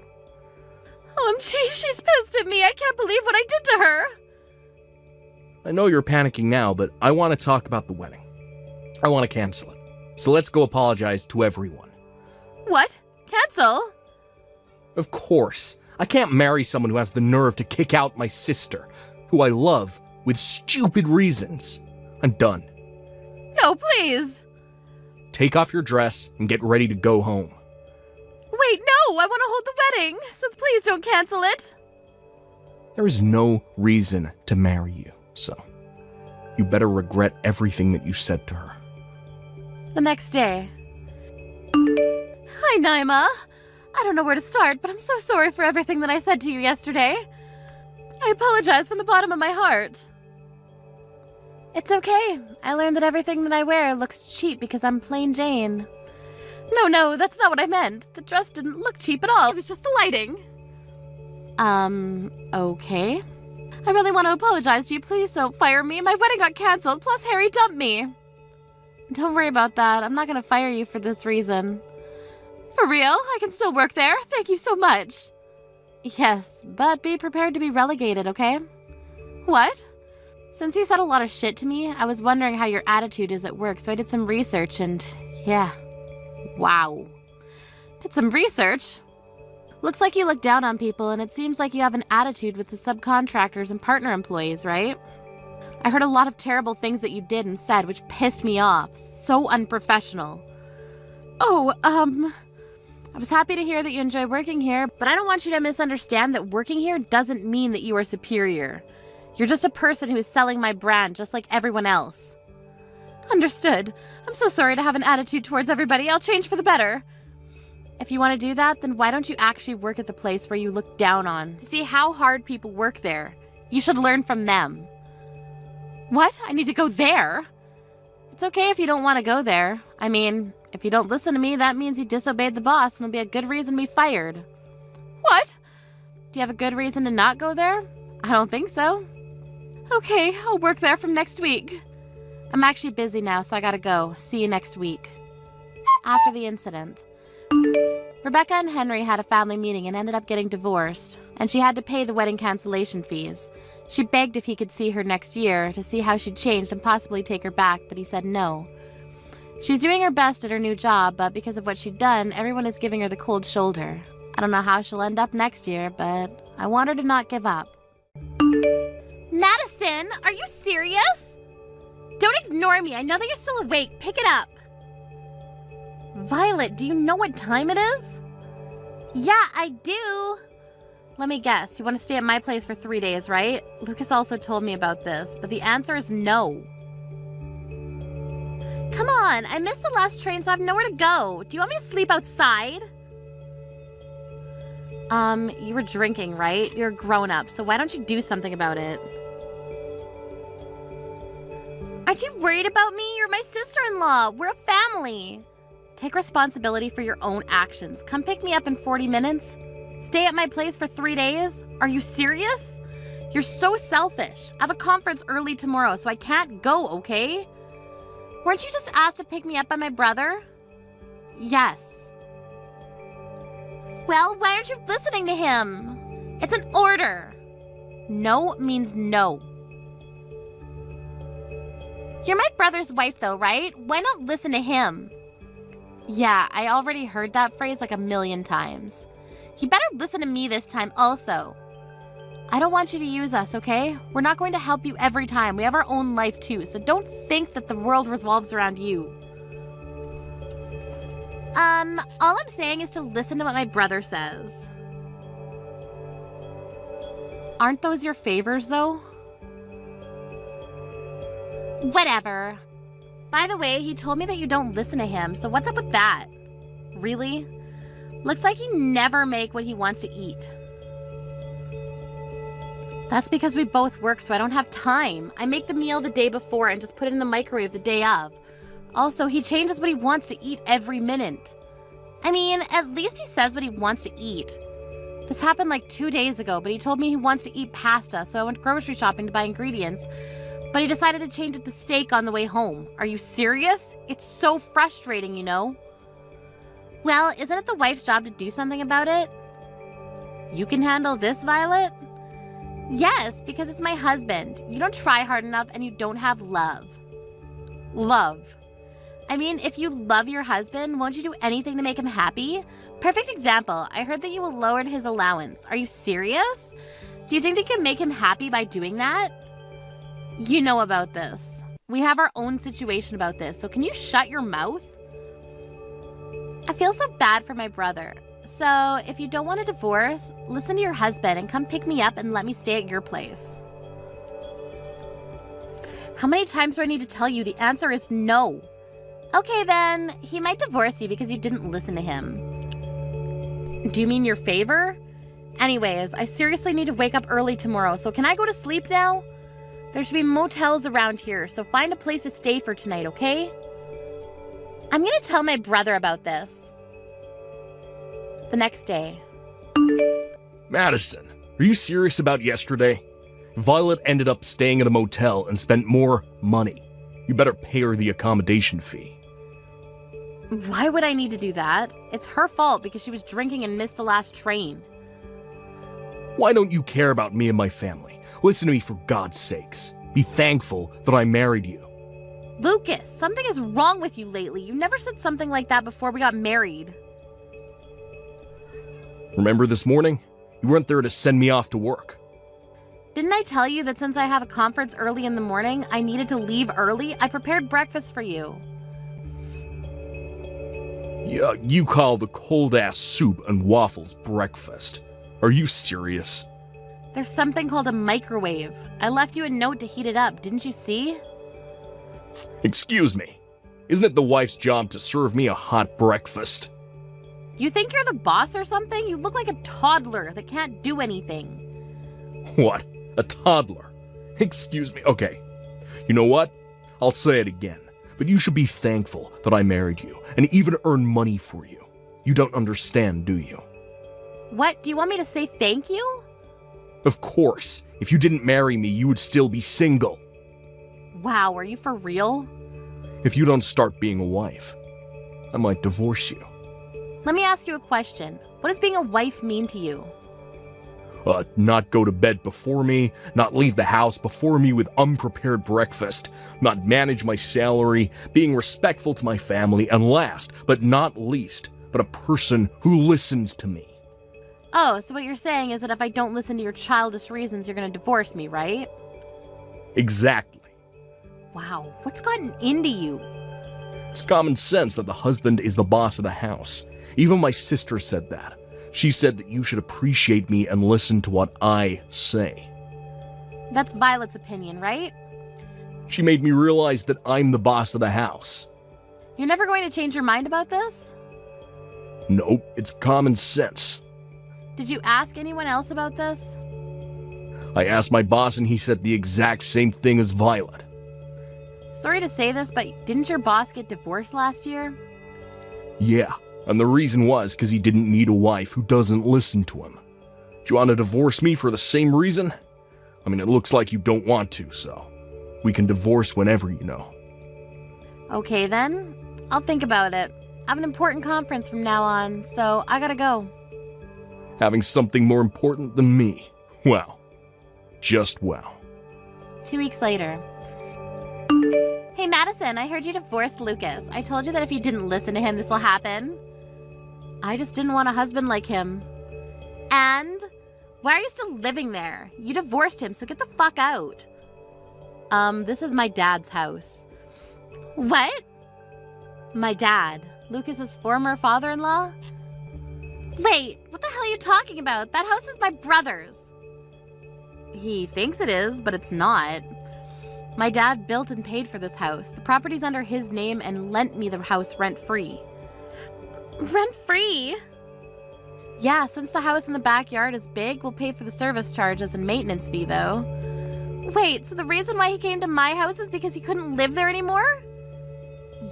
OMG, she's pissed at me. I can't believe what I did to her. I know you're panicking now, but I want to talk about the wedding. I want to cancel it. So let's go apologize to everyone. What? Cancel? Of course. I can't marry someone who has the nerve to kick out my sister, who I love, with stupid reasons. I'm done. No, please. Take off your dress and get ready to go home. Wait, no, I want to hold the wedding, so please don't cancel it. There is no reason to marry you, so you better regret everything that you said to her. The next day. Hi, Naima. I don't know where to start, but I'm so sorry for everything that I said to you yesterday. I apologize from the bottom of my heart. It's okay. I learned that everything that I wear looks cheap because I'm plain Jane. No, that's not what I meant. The dress didn't look cheap at all. It was just the lighting. Okay. I really want to apologize to you. Please don't fire me. My wedding got canceled, plus Harry dumped me. Don't worry about that. I'm not gonna fire you for this reason. For real? I can still work there. Thank you so much. Yes, but be prepared to be relegated, okay? What? Since you said a lot of shit to me, I was wondering how your attitude is at work, so I did some research and, yeah. Wow. Did some research? Looks like you look down on people, and it seems like you have an attitude with the subcontractors and partner employees, right? I heard a lot of terrible things that you did and said, which pissed me off. So unprofessional. Oh, I was happy to hear that you enjoy working here, but I don't want you to misunderstand that working here doesn't mean that you are superior. You're just a person who is selling my brand just like everyone else. Understood. I'm so sorry to have an attitude towards everybody. I'll change for the better. If you want to do that, then why don't you actually work at the place where you look down on? See how hard people work there. You should learn from them. What? I need to go there? It's okay if you don't want to go there. I mean, if you don't listen to me, that means you disobeyed the boss and it'll be a good reason to be fired. What? Do you have a good reason to not go there? I don't think so. Okay, I'll work there from next week. I'm actually busy now, so I gotta go. See you next week. After the incident, Rebecca and Henry had a family meeting and ended up getting divorced, and she had to pay the wedding cancellation fees. She begged if he could see her next year to see how she'd changed and possibly take her back, but he said no. She's doing her best at her new job, but because of what she'd done, everyone is giving her the cold shoulder. I don't know how she'll end up next year, but I want her to not give up. Madison, are you serious? Don't ignore me. I know that you're still awake. Pick it up. Violet, do you know what time it is? Yeah, I do. Let me guess. You want to stay at my place for 3 days, right? Lucas also told me about this, but the answer is no. Come on, I missed the last train, so I have nowhere to go. Do you want me to sleep outside? You were drinking, right? You're a grown-up, so why don't you do something about it? Aren't you worried about me? You're my sister-in-law. We're a family. Take responsibility for your own actions. Come pick me up in 40 minutes. Stay at my place for 3 days? Are you serious? You're so selfish. I have a conference early tomorrow, so I can't go, okay? Weren't you just asked to pick me up by my brother? Yes. Well, why aren't you listening to him? It's an order. No means no. You're my brother's wife, though, right? Why not listen to him? Yeah, I already heard that phrase like 1,000,000 times. You better listen to me this time also. I don't want you to use us, okay? We're not going to help you every time. We have our own life too, so don't think that the world revolves around you. All I'm saying is to listen to what my brother says. Aren't those your favors, though? Whatever. By the way, he told me that you don't listen to him, so what's up with that? Really? Looks like you never make what he wants to eat. That's because we both work, so I don't have time. I make the meal the day before and just put it in the microwave the day of. Also, he changes what he wants to eat every minute. I mean, at least he says what he wants to eat. This happened like 2 days ago, but he told me he wants to eat pasta, so I went grocery shopping to buy ingredients. But he decided to change it to steak on the way home. Are you serious? It's so frustrating, you know? Well, isn't it the wife's job to do something about it? You can handle this, Violet? Yes, because it's my husband. You don't try hard enough and you don't have love. Love. I mean, if you love your husband, won't you do anything to make him happy? Perfect example. I heard that you will lower his allowance. Are you serious? Do you think they can make him happy by doing that? You know about this. We have our own situation about this, so can you shut your mouth? I feel so bad for my brother. So, if you don't want a divorce, listen to your husband and come pick me up and let me stay at your place. How many times do I need to tell you? The answer is no. Okay then, he might divorce you because you didn't listen to him. Do you mean your favor? Anyways, I seriously need to wake up early tomorrow, so can I go to sleep now? There should be motels around here, so find a place to stay for tonight, okay? I'm gonna tell my brother about this. The next day. Madison, are you serious about yesterday? Violet ended up staying at a motel and spent more money. You better pay her the accommodation fee. Why would I need to do that? It's her fault because she was drinking and missed the last train. Why don't you care about me and my family? Listen to me for God's sakes. Be thankful that I married you. Lucas, something is wrong with you lately. You never said something like that before we got married. Remember this morning? You weren't there to send me off to work. Didn't I tell you that since I have a conference early in the morning, I needed to leave early? I prepared breakfast for you. Yeah, you call the cold-ass soup and waffles breakfast. Are you serious? There's something called a microwave. I left you a note to heat it up, didn't you see? Excuse me. Isn't it the wife's job to serve me a hot breakfast? You think you're the boss or something? You look like a toddler that can't do anything. What? A toddler? Excuse me. Okay. You know what? I'll say it again. But you should be thankful that I married you and even earn money for you. You don't understand, do you? What? Do you want me to say thank you? Of course. If you didn't marry me, you would still be single. Wow, are you for real? If you don't start being a wife, I might divorce you. Let me ask you a question. What does being a wife mean to you? Not go to bed before me, not leave the house before me with unprepared breakfast, not manage my salary, being respectful to my family, and last, but not least, but a person who listens to me. Oh, so what you're saying is that if I don't listen to your childish reasons, you're going to divorce me, right? Exactly. Wow, what's gotten into you? It's common sense that the husband is the boss of the house. Even my sister said that. She said that you should appreciate me and listen to what I say. That's Violet's opinion, right? She made me realize that I'm the boss of the house. You're never going to change your mind about this? Nope, it's common sense. Did you ask anyone else about this? I asked my boss and he said the exact same thing as Violet. Sorry to say this, but didn't your boss get divorced last year? Yeah, and the reason was because he didn't need a wife who doesn't listen to him. Do you want to divorce me for the same reason? I mean, it looks like you don't want to, so we can divorce whenever, you know. Okay then, I'll think about it. I have an important conference from now on, so I gotta go. Having something more important than me. Wow. Just wow. 2 weeks later. Hey Madison, I heard you divorced Lucas. I told you that if you didn't listen to him, this will happen. I just didn't want a husband like him. And? Why are you still living there? You divorced him, so get the fuck out. This is my dad's house. What? My dad, Lucas's former father-in-law? Wait, what the hell are you talking about? That house is my brother's. He thinks it is, but it's not. My dad built and paid for this house. The property's under his name and lent me the house rent-free. Rent-free? Yeah, since the house in the backyard is big, we'll pay for the service charges and maintenance fee, though. Wait, so the reason why he came to my house is because he couldn't live there anymore?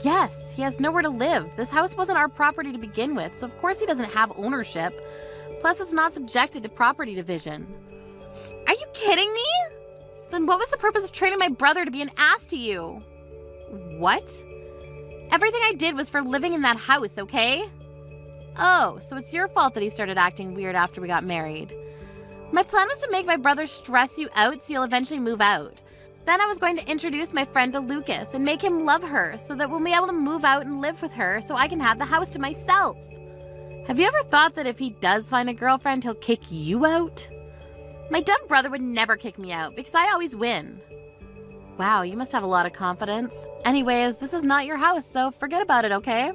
Yes, he has nowhere to live. This house wasn't our property to begin with, so of course he doesn't have ownership. Plus, it's not subjected to property division. Are you kidding me? Then what was the purpose of training my brother to be an ass to you? What? Everything I did was for living in that house, okay? Oh, so it's your fault that he started acting weird after we got married. My plan was to make my brother stress you out so you'll eventually move out. Then I was going to introduce my friend to Lucas and make him love her so that we'll be able to move out and live with her so I can have the house to myself. Have you ever thought that if he does find a girlfriend, he'll kick you out? My dumb brother would never kick me out because I always win. Wow, you must have a lot of confidence. Anyways, this is not your house, so forget about it, okay?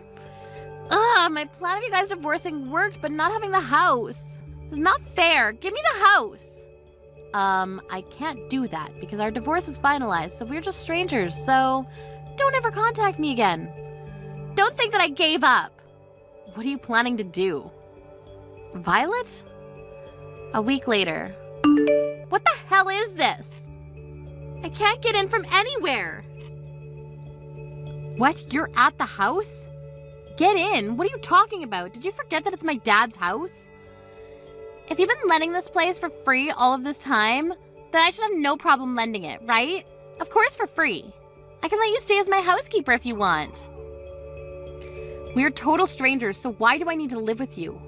My plan of you guys divorcing worked, but not having the house. It's not fair. Give me the house. I can't do that because our divorce is finalized, so we're just strangers, so don't ever contact me again. Don't think that I gave up. What are you planning to do? Violet? A week later. What the hell is this? I can't get in from anywhere. What? You're at the house? Get in. What are you talking about? Did you forget that it's my dad's house? If you've been lending this place for free all of this time, then I should have no problem lending it, right? Of course for free. I can let you stay as my housekeeper if you want. We're total strangers, so why do I need to live with you?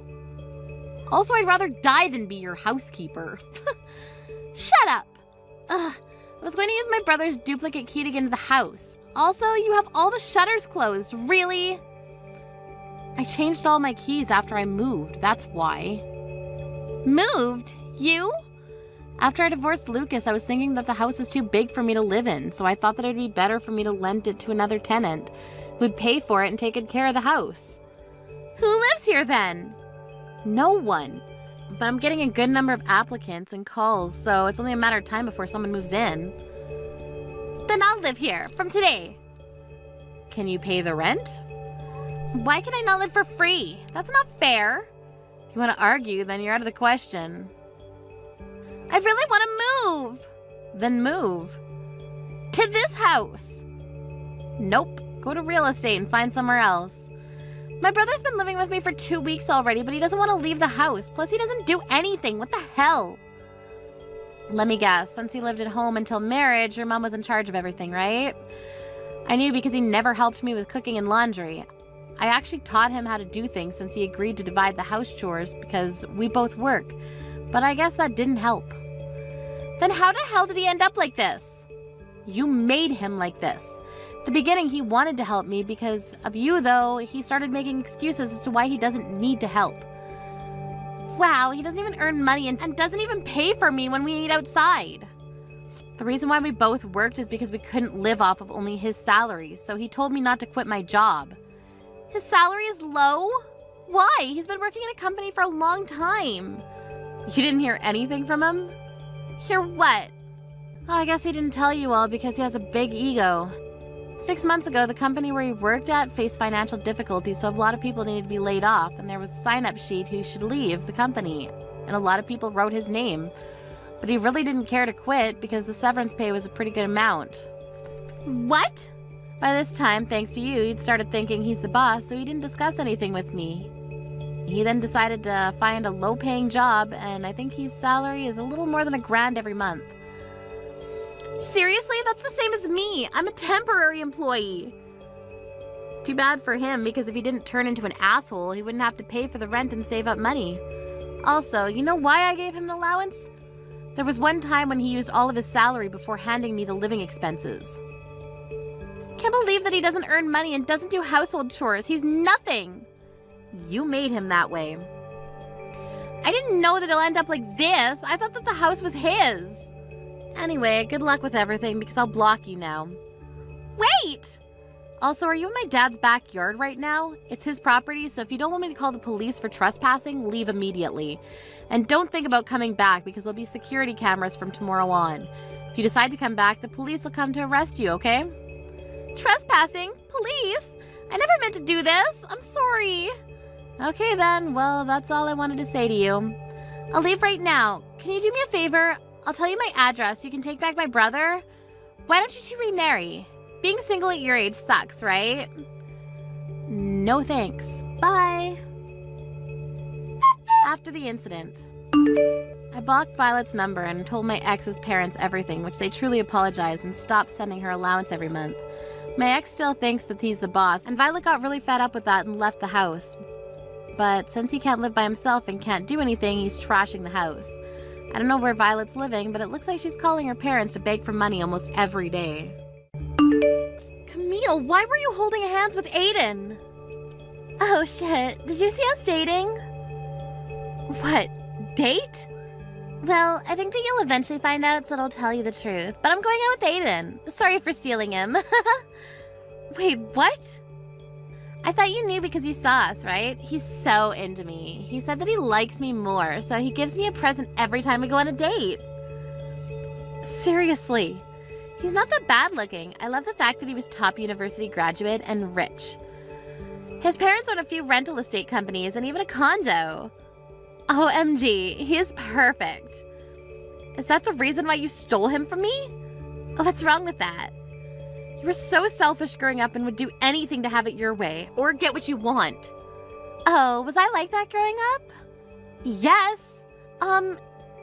Also, I'd rather die than be your housekeeper. Shut up! I was going to use my brother's duplicate key to get into the house. Also, you have all the shutters closed. Really? I changed all my keys after I moved, that's why. Moved? You? After I divorced Lucas, I was thinking that the house was too big for me to live in, so I thought that it would be better for me to lend it to another tenant who would pay for it and take good care of the house. Who lives here then? No one. But I'm getting a good number of applicants and calls, so it's only a matter of time before someone moves in. Then I'll live here, from today. Can you pay the rent? Why can I not live for free? That's not fair. If you want to argue, then you're out of the question. I really want to move. Then move. To this house. Nope. Go to real estate and find somewhere else. My brother's been living with me for 2 weeks already, but he doesn't want to leave the house. Plus, he doesn't do anything. What the hell? Let me guess. Since he lived at home until marriage, your mom was in charge of everything, right? I knew because he never helped me with cooking and laundry. I actually taught him how to do things since he agreed to divide the house chores because we both work. But I guess that didn't help. Then how the hell did he end up like this? You made him like this. At the beginning, he wanted to help me because of you, though. He started making excuses as to why he doesn't need to help. Wow, he doesn't even earn money and doesn't even pay for me when we eat outside. The reason why we both worked is because we couldn't live off of only his salary, so he told me not to quit my job. His salary is low? Why? He's been working in a company for a long time. You didn't hear anything from him? Hear what? Oh, I guess he didn't tell you all because he has a big ego. 6 months ago, the company where he worked at faced financial difficulties, so a lot of people needed to be laid off, and there was a sign-up sheet who should leave the company, and a lot of people wrote his name. But he really didn't care to quit because the severance pay was a pretty good amount. What? By this time, thanks to you, he'd started thinking he's the boss, so he didn't discuss anything with me. He then decided to find a low-paying job, and I think his salary is a little more than $1,000 every month. Seriously? That's the same as me. I'm a temporary employee. Too bad for him, because if he didn't turn into an asshole, he wouldn't have to pay for the rent and save up money. Also, you know why I gave him an allowance? There was one time when he used all of his salary before handing me the living expenses. Can't believe that he doesn't earn money and doesn't do household chores. He's nothing. You made him that way. I didn't know that he'll end up like this. I thought that the house was his. Anyway, good luck with everything because I'll block you now. Wait! Also, are you in my dad's backyard right now? It's his property, so if you don't want me to call the police for trespassing, leave immediately. And don't think about coming back because there'll be security cameras from tomorrow on. If you decide to come back, the police will come to arrest you, okay? Trespassing? Police? I never meant to do this. I'm sorry. Okay then, well, that's all I wanted to say to you. I'll leave right now. Can you do me a favor? I'll tell you my address. You can take back my brother. Why don't you two remarry? Being single at your age sucks, right? No thanks. Bye. After the incident. I blocked Violet's number and told my ex's parents everything, which they truly apologized and stopped sending her allowance every month. My ex still thinks that he's the boss, and Violet got really fed up with that and left the house. But since he can't live by himself and can't do anything, he's trashing the house. I don't know where Violet's living, but it looks like she's calling her parents to beg for money almost every day. Camille, why were you holding hands with Aiden? Oh shit, did you see us dating? What? Date? Well, I think that you'll eventually find out, so I'll tell you the truth. But I'm going out with Aiden. Sorry for stealing him. Wait, what? I thought you knew because you saw us, right? He's so into me. He said that he likes me more, so he gives me a present every time we go on a date. Seriously. He's not that bad looking. I love the fact that he was top university graduate and rich. His parents own a few rental estate companies and even a condo. OMG, he is perfect. Is that the reason why you stole him from me? What's wrong with that? You were so selfish growing up and would do anything to have it your way, or get what you want. Oh, was I like that growing up? Yes.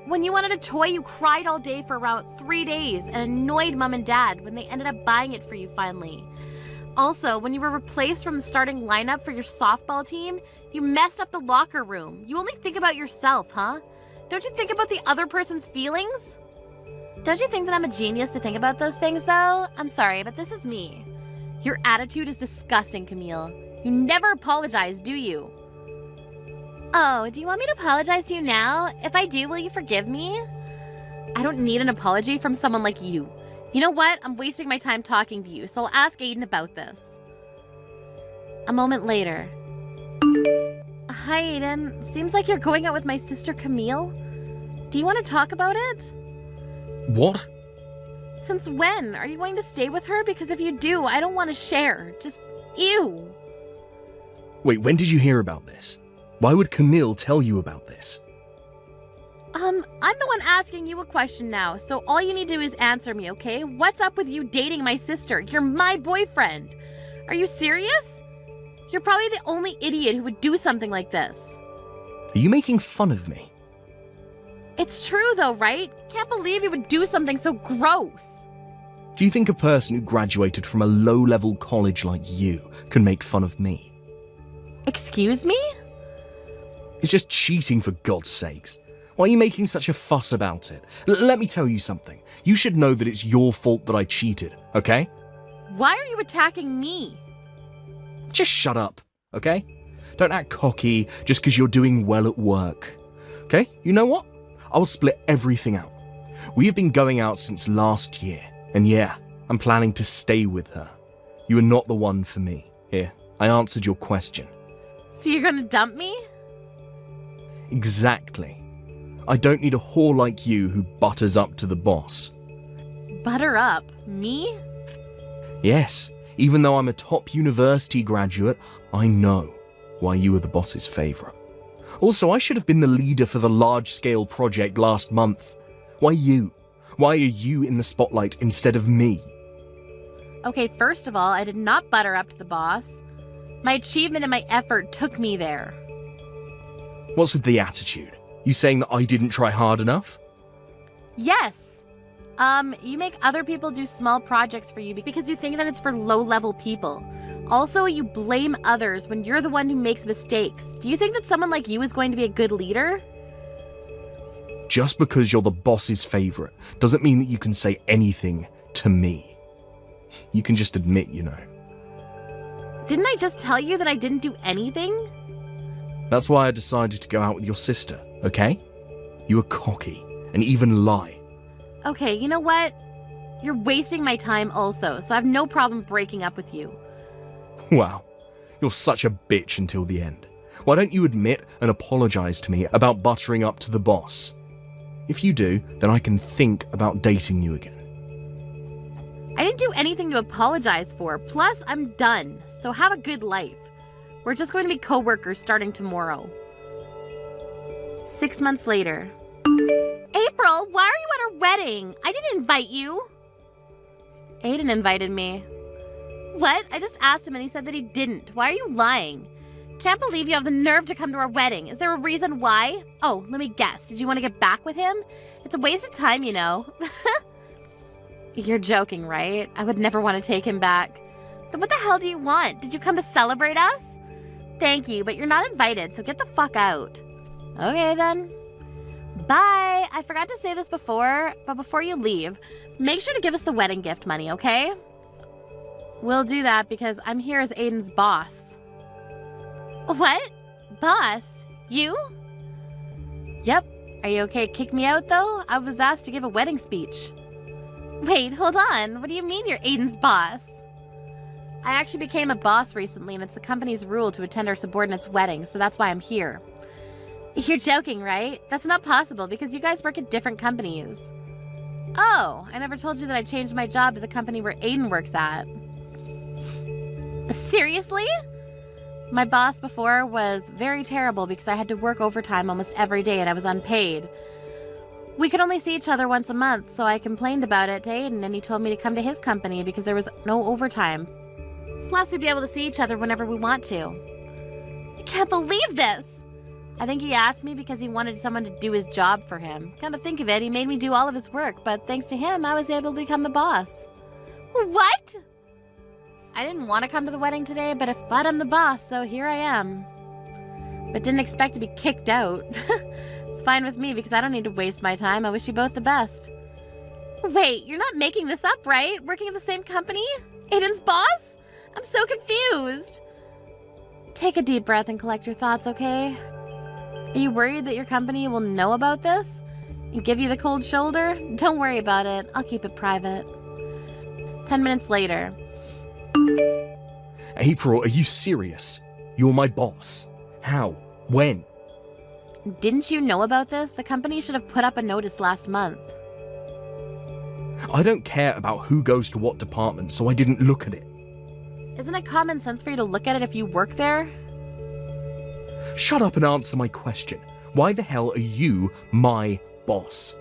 When you wanted a toy, you cried all day for about 3 days and annoyed Mom and Dad when they ended up buying it for you finally. Also, when you were replaced from the starting lineup for your softball team, you messed up the locker room. You only think about yourself, huh? Don't you think about the other person's feelings? Don't you think that I'm a genius to think about those things, though? I'm sorry, but this is me. Your attitude is disgusting, Camille. You never apologize, do you? Oh, do you want me to apologize to you now? If I do, will you forgive me? I don't need an apology from someone like you. You know what? I'm wasting my time talking to you, so I'll ask Aiden about this. A moment later. Hi, Aiden. Seems like you're going out with my sister Camille. Do you want to talk about it? What? Since when? Are you going to stay with her? Because if you do, I don't want to share. Just, ew. Wait, when did you hear about this? Why would Camille tell you about this? I'm the one asking you a question now, so all you need to do is answer me, okay? What's up with you dating my sister? You're my boyfriend. Are you serious? You're probably the only idiot who would do something like this. Are you making fun of me? It's true though, right? Can't believe you would do something so gross. Do you think a person who graduated from a low-level college like you can make fun of me? Excuse me? It's just cheating, for God's sakes. Why are you making such a fuss about it? Let me tell you something. You should know that it's your fault that I cheated, okay? Why are you attacking me? Just shut up, okay? Don't act cocky just because you're doing well at work. Okay? You know what? I'll split everything out. We have been going out since last year, and yeah, I'm planning to stay with her. You are not the one for me. Here, I answered your question. So you're gonna dump me? Exactly. I don't need a whore like you who butters up to the boss. Butter up? Me? Yes, even though I'm a top university graduate, I know why you were the boss's favourite. Also, I should have been the leader for the large-scale project last month. Why you? Why are you in the spotlight instead of me? Okay, first of all, I did not butter up to the boss. My achievement and my effort took me there. What's with the attitude? You saying that I didn't try hard enough? Yes. You make other people do small projects for you because you think that it's for low-level people. Also, you blame others when you're the one who makes mistakes. Do you think that someone like you is going to be a good leader? Just because you're the boss's favourite doesn't mean that you can say anything to me. You can just admit, you know. Didn't I just tell you that I didn't do anything? That's why I decided to go out with your sister, okay? You were cocky and even lie. Okay, you know what? You're wasting my time also, so I have no problem breaking up with you. Wow, you're such a bitch until the end. Why don't you admit and apologise to me about buttering up to the boss? If you do, then I can think about dating you again. I didn't do anything to apologize for. Plus, I'm done, so have a good life. We're just going to be co-workers starting tomorrow. 6 months later. April, why are you at our wedding? I didn't invite you. Aiden invited me. What? I just asked him and he said that he didn't. Why are you lying? Can't believe you have the nerve to come to our wedding. Is there a reason why? Oh, let me guess. Did you want to get back with him? It's a waste of time, you know. You're joking, right? I would never want to take him back. Then what the hell do you want? Did you come to celebrate us? Thank you, but you're not invited, so get the fuck out. Okay, then. Bye. I forgot to say this before, but before you leave, make sure to give us the wedding gift money, okay? We'll do that because I'm here as Aiden's boss. What? Boss? You? Yep. Are you okay to kick me out, though? I was asked to give a wedding speech. Wait, hold on. What do you mean you're Aiden's boss? I actually became a boss recently, and it's the company's rule to attend our subordinates' weddings, so that's why I'm here. You're joking, right? That's not possible because you guys work at different companies. Oh, I never told you that I changed my job to the company where Aiden works at. Seriously? My boss before was very terrible because I had to work overtime almost every day and I was unpaid. We could only see each other once a month, so I complained about it to Aiden and he told me to come to his company because there was no overtime. Plus, we'd be able to see each other whenever we want to. I can't believe this! I think he asked me because he wanted someone to do his job for him. Come to think of it, he made me do all of his work, but thanks to him, I was able to become the boss. What? I didn't want to come to the wedding today, but I'm the boss, so here I am. But didn't expect to be kicked out. It's fine with me because I don't need to waste my time. I wish you both the best. Wait, you're not making this up, right? Working at the same company? Aiden's boss? I'm so confused. Take a deep breath and collect your thoughts, okay? Are you worried that your company will know about this and give you the cold shoulder? Don't worry about it. I'll keep it private. 10 minutes later. April, are you serious? You're my boss. How? When? Didn't you know about this? The company should have put up a notice last month. I don't care about who goes to what department, so I didn't look at it. Isn't it common sense for you to look at it if you work there? Shut up and answer my question. Why the hell are you my boss?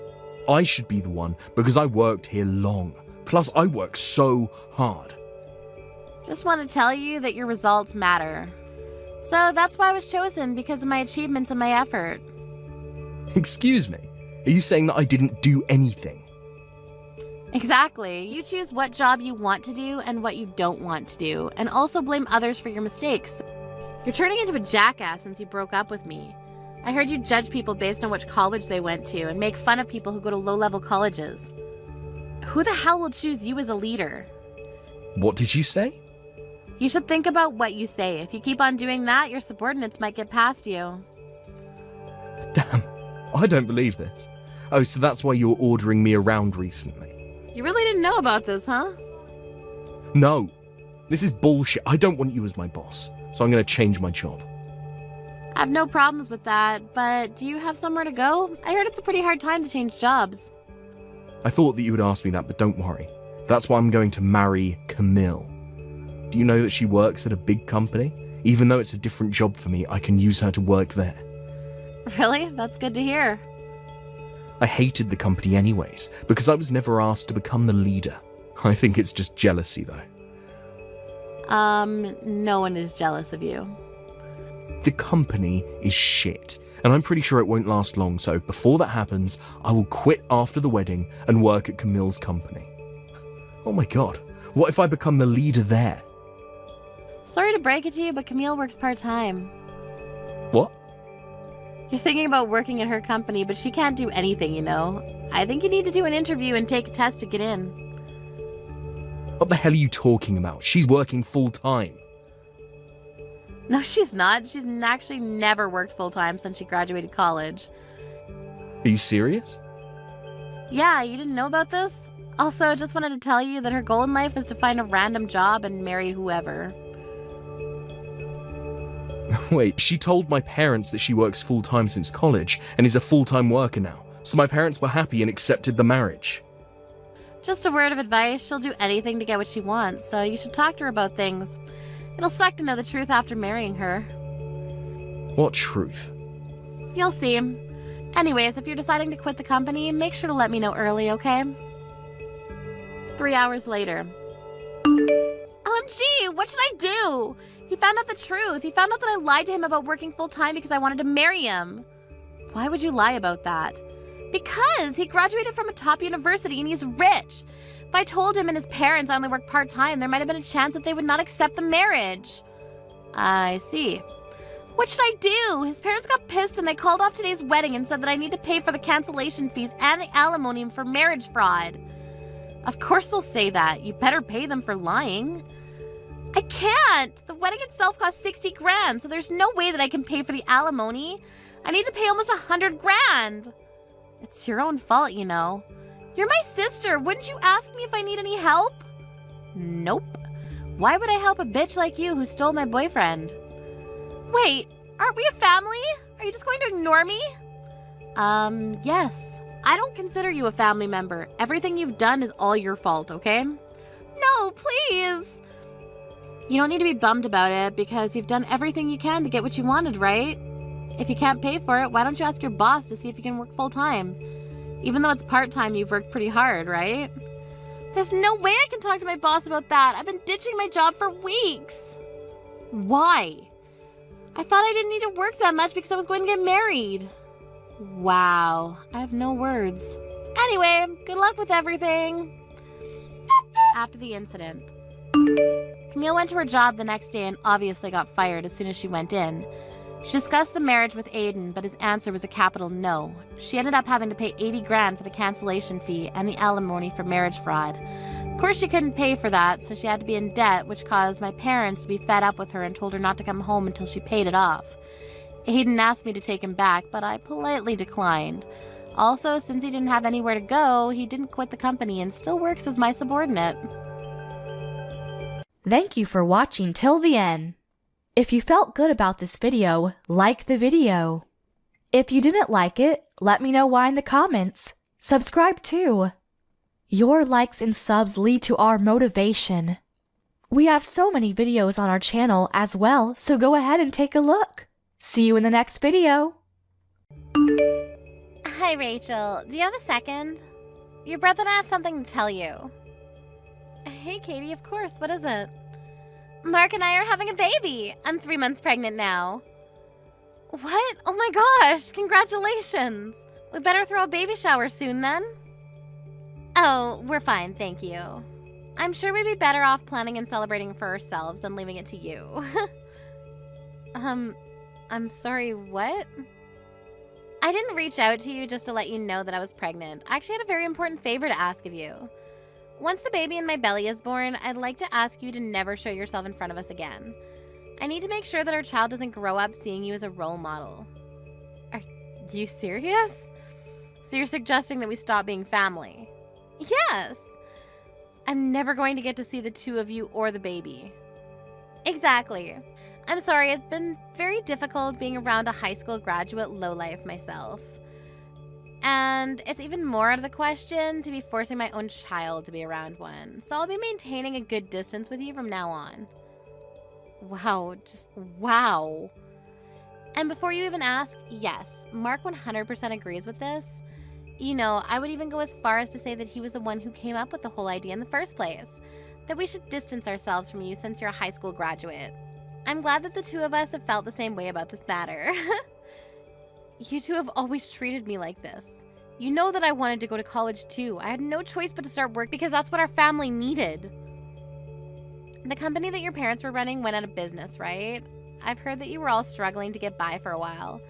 I should be the one because I worked here long. Plus, I work so hard. Just want to tell you that your results matter. So that's why I was chosen, because of my achievements and my effort. Excuse me, are you saying that I didn't do anything? Exactly. You choose what job you want to do and what you don't want to do, and also blame others for your mistakes. You're turning into a jackass since you broke up with me. I heard you judge people based on which college they went to and make fun of people who go to low-level colleges. Who the hell will choose you as a leader? What did you say? You should think about what you say. If you keep on doing that, your subordinates might get past you. Damn, I don't believe this. Oh, so that's why you were ordering me around recently. You really didn't know about this, huh? No, this is bullshit. I don't want you as my boss, so I'm going to change my job. I have no problems with that, but do you have somewhere to go? I heard it's a pretty hard time to change jobs. I thought that you would ask me that, but don't worry. That's why I'm going to marry Camille. Do you know that she works at a big company? Even though it's a different job for me, I can use her to work there. Really? That's good to hear. I hated the company anyways, because I was never asked to become the leader. I think it's just jealousy, though. No one is jealous of you. The company is shit, and I'm pretty sure it won't last long, so before that happens, I will quit after the wedding and work at Camille's company. Oh my god, what if I become the leader there? Sorry to break it to you, but Camille works part-time. What? You're thinking about working at her company, but she can't do anything, you know. I think you need to do an interview and take a test to get in. What the hell are you talking about? She's working full-time. No, she's not. She's actually never worked full-time since she graduated college. Are you serious? Yeah, you didn't know about this? Also, just wanted to tell you that her goal in life is to find a random job and marry whoever. Wait, she told my parents that she works full-time since college and is a full-time worker now, so my parents were happy and accepted the marriage. Just a word of advice, she'll do anything to get what she wants, so you should talk to her about things. It'll suck to know the truth after marrying her. What truth? You'll see. Anyways, if you're deciding to quit the company, make sure to let me know early, okay? 3 hours later. OMG, what should I do? He found out the truth. He found out that I lied to him about working full-time because I wanted to marry him. Why would you lie about that? Because he graduated from a top university and he's rich. If I told him and his parents I only work part-time, there might have been a chance that they would not accept the marriage. I see. What should I do? His parents got pissed and they called off today's wedding and said that I need to pay for the cancellation fees and the alimony for marriage fraud. Of course they'll say that. You better pay them for lying. I can't! The wedding itself cost 60 grand, so there's no way that I can pay for the alimony. I need to pay almost 100 grand. It's your own fault, you know. You're my sister. Wouldn't you ask me if I need any help? Nope. Why would I help a bitch like you who stole my boyfriend? Wait, aren't we a family? Are you just going to ignore me? Yes. I don't consider you a family member. Everything you've done is all your fault, okay? No, please. You don't need to be bummed about it because you've done everything you can to get what you wanted, right? If you can't pay for it, why don't you ask your boss to see if you can work full-time? Even though it's part-time, you've worked pretty hard, right? There's no way I can talk to my boss about that. I've been ditching my job for weeks. Why? I thought I didn't need to work that much because I was going to get married. Wow, I have no words. Anyway, good luck with everything. After the incident, Camille went to her job the next day and obviously got fired as soon as she went in. She discussed the marriage with Aiden, but his answer was a capital no. She ended up having to pay 80 grand for the cancellation fee and the alimony for marriage fraud. Of course she couldn't pay for that, so she had to be in debt, which caused my parents to be fed up with her and told her not to come home until she paid it off. Aiden asked me to take him back, but I politely declined. Also, since he didn't have anywhere to go, he didn't quit the company and still works as my subordinate. Thank you for watching till the end. If you felt good about this video, like the video. If you didn't like it, let me know why in the comments. Subscribe too. Your likes and subs lead to our motivation. We have so many videos on our channel as well, so go ahead and take a look. See you in the next video. Hi, Rachel. Do you have a second? Your brother and I have something to tell you. Hey, Katie, of course. What is it? Mark and I are having a baby. I'm 3 months pregnant now. What? Oh my gosh, congratulations. We better throw a baby shower soon then. Oh, we're fine, thank you. I'm sure we'd be better off planning and celebrating for ourselves than leaving it to you. I'm sorry, what? I didn't reach out to you just to let you know that I was pregnant. I actually had a very important favor to ask of you. Once the baby in my belly is born, I'd like to ask you to never show yourself in front of us again. I need to make sure that our child doesn't grow up seeing you as a role model. Are you serious? So you're suggesting that we stop being family? Yes. I'm never going to get to see the two of you or the baby. Exactly. I'm sorry, it's been very difficult being around a high school graduate lowlife myself. And it's even more out of the question to be forcing my own child to be around one. So I'll be maintaining a good distance with you from now on. Wow, just wow. And before you even ask, yes, Mark 100% agrees with this. You know, I would even go as far as to say that he was the one who came up with the whole idea in the first place. That we should distance ourselves from you since you're a high school graduate. I'm glad that the two of us have felt the same way about this matter. You two have always treated me like this. You know that I wanted to go to college too. I had no choice but to start work because that's what our family needed. The company that your parents were running went out of business, right? I've heard that you were all struggling to get by for a while.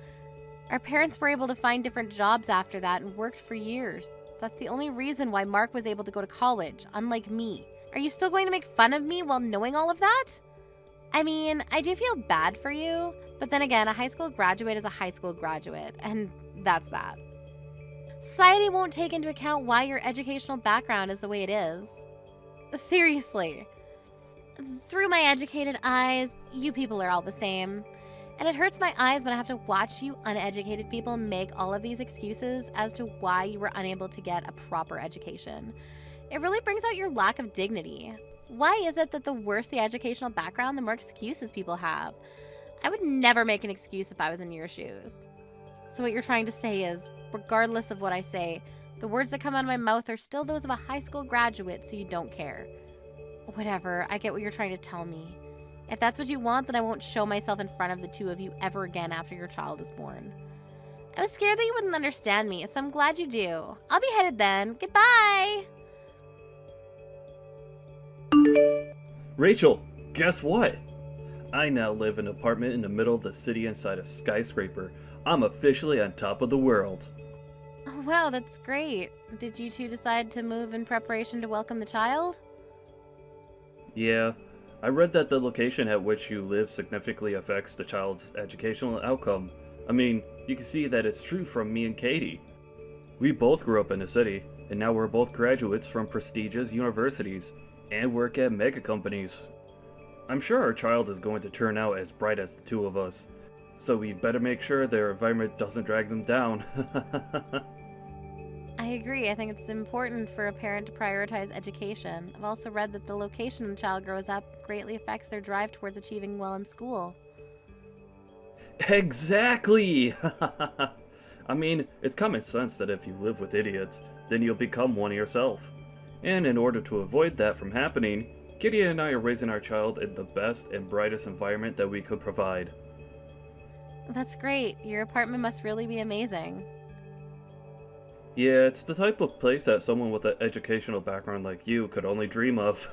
Our parents were able to find different jobs after that and worked for years. That's the only reason why Mark was able to go to college, unlike me. Are you still going to make fun of me while knowing all of that? I mean, I do feel bad for you, but then again, a high school graduate is a high school graduate, and that's that. Society won't take into account why your educational background is the way it is. Seriously. Through my educated eyes, you people are all the same. And it hurts my eyes when I have to watch you uneducated people make all of these excuses as to why you were unable to get a proper education. It really brings out your lack of dignity. Why is it that the worse the educational background, the more excuses people have? I would never make an excuse if I was in your shoes. So what you're trying to say is, regardless of what I say, the words that come out of my mouth are still those of a high school graduate, so you don't care. Whatever, I get what you're trying to tell me. If that's what you want, then I won't show myself in front of the two of you ever again after your child is born. I was scared that you wouldn't understand me, so I'm glad you do. I'll be headed then. Goodbye! Rachel, guess what? I now live in an apartment in the middle of the city inside a skyscraper. I'm officially on top of the world. Oh, wow, that's great. Did you two decide to move in preparation to welcome the child? Yeah, I read that the location at which you live significantly affects the child's educational outcome. I mean, you can see that it's true from me and Katie. We both grew up in the city, and now we're both graduates from prestigious universities, and work at mega companies. I'm sure our child is going to turn out as bright as the two of us, so we better make sure their environment doesn't drag them down. I agree. I think it's important for a parent to prioritize education. I've also read that the location the child grows up greatly affects their drive towards achieving well in school. Exactly! I mean, it's common sense that if you live with idiots, then you'll become one yourself. And in order to avoid that from happening, Kitty and I are raising our child in the best and brightest environment that we could provide. That's great. Your apartment must really be amazing. Yeah, it's the type of place that someone with an educational background like you could only dream of.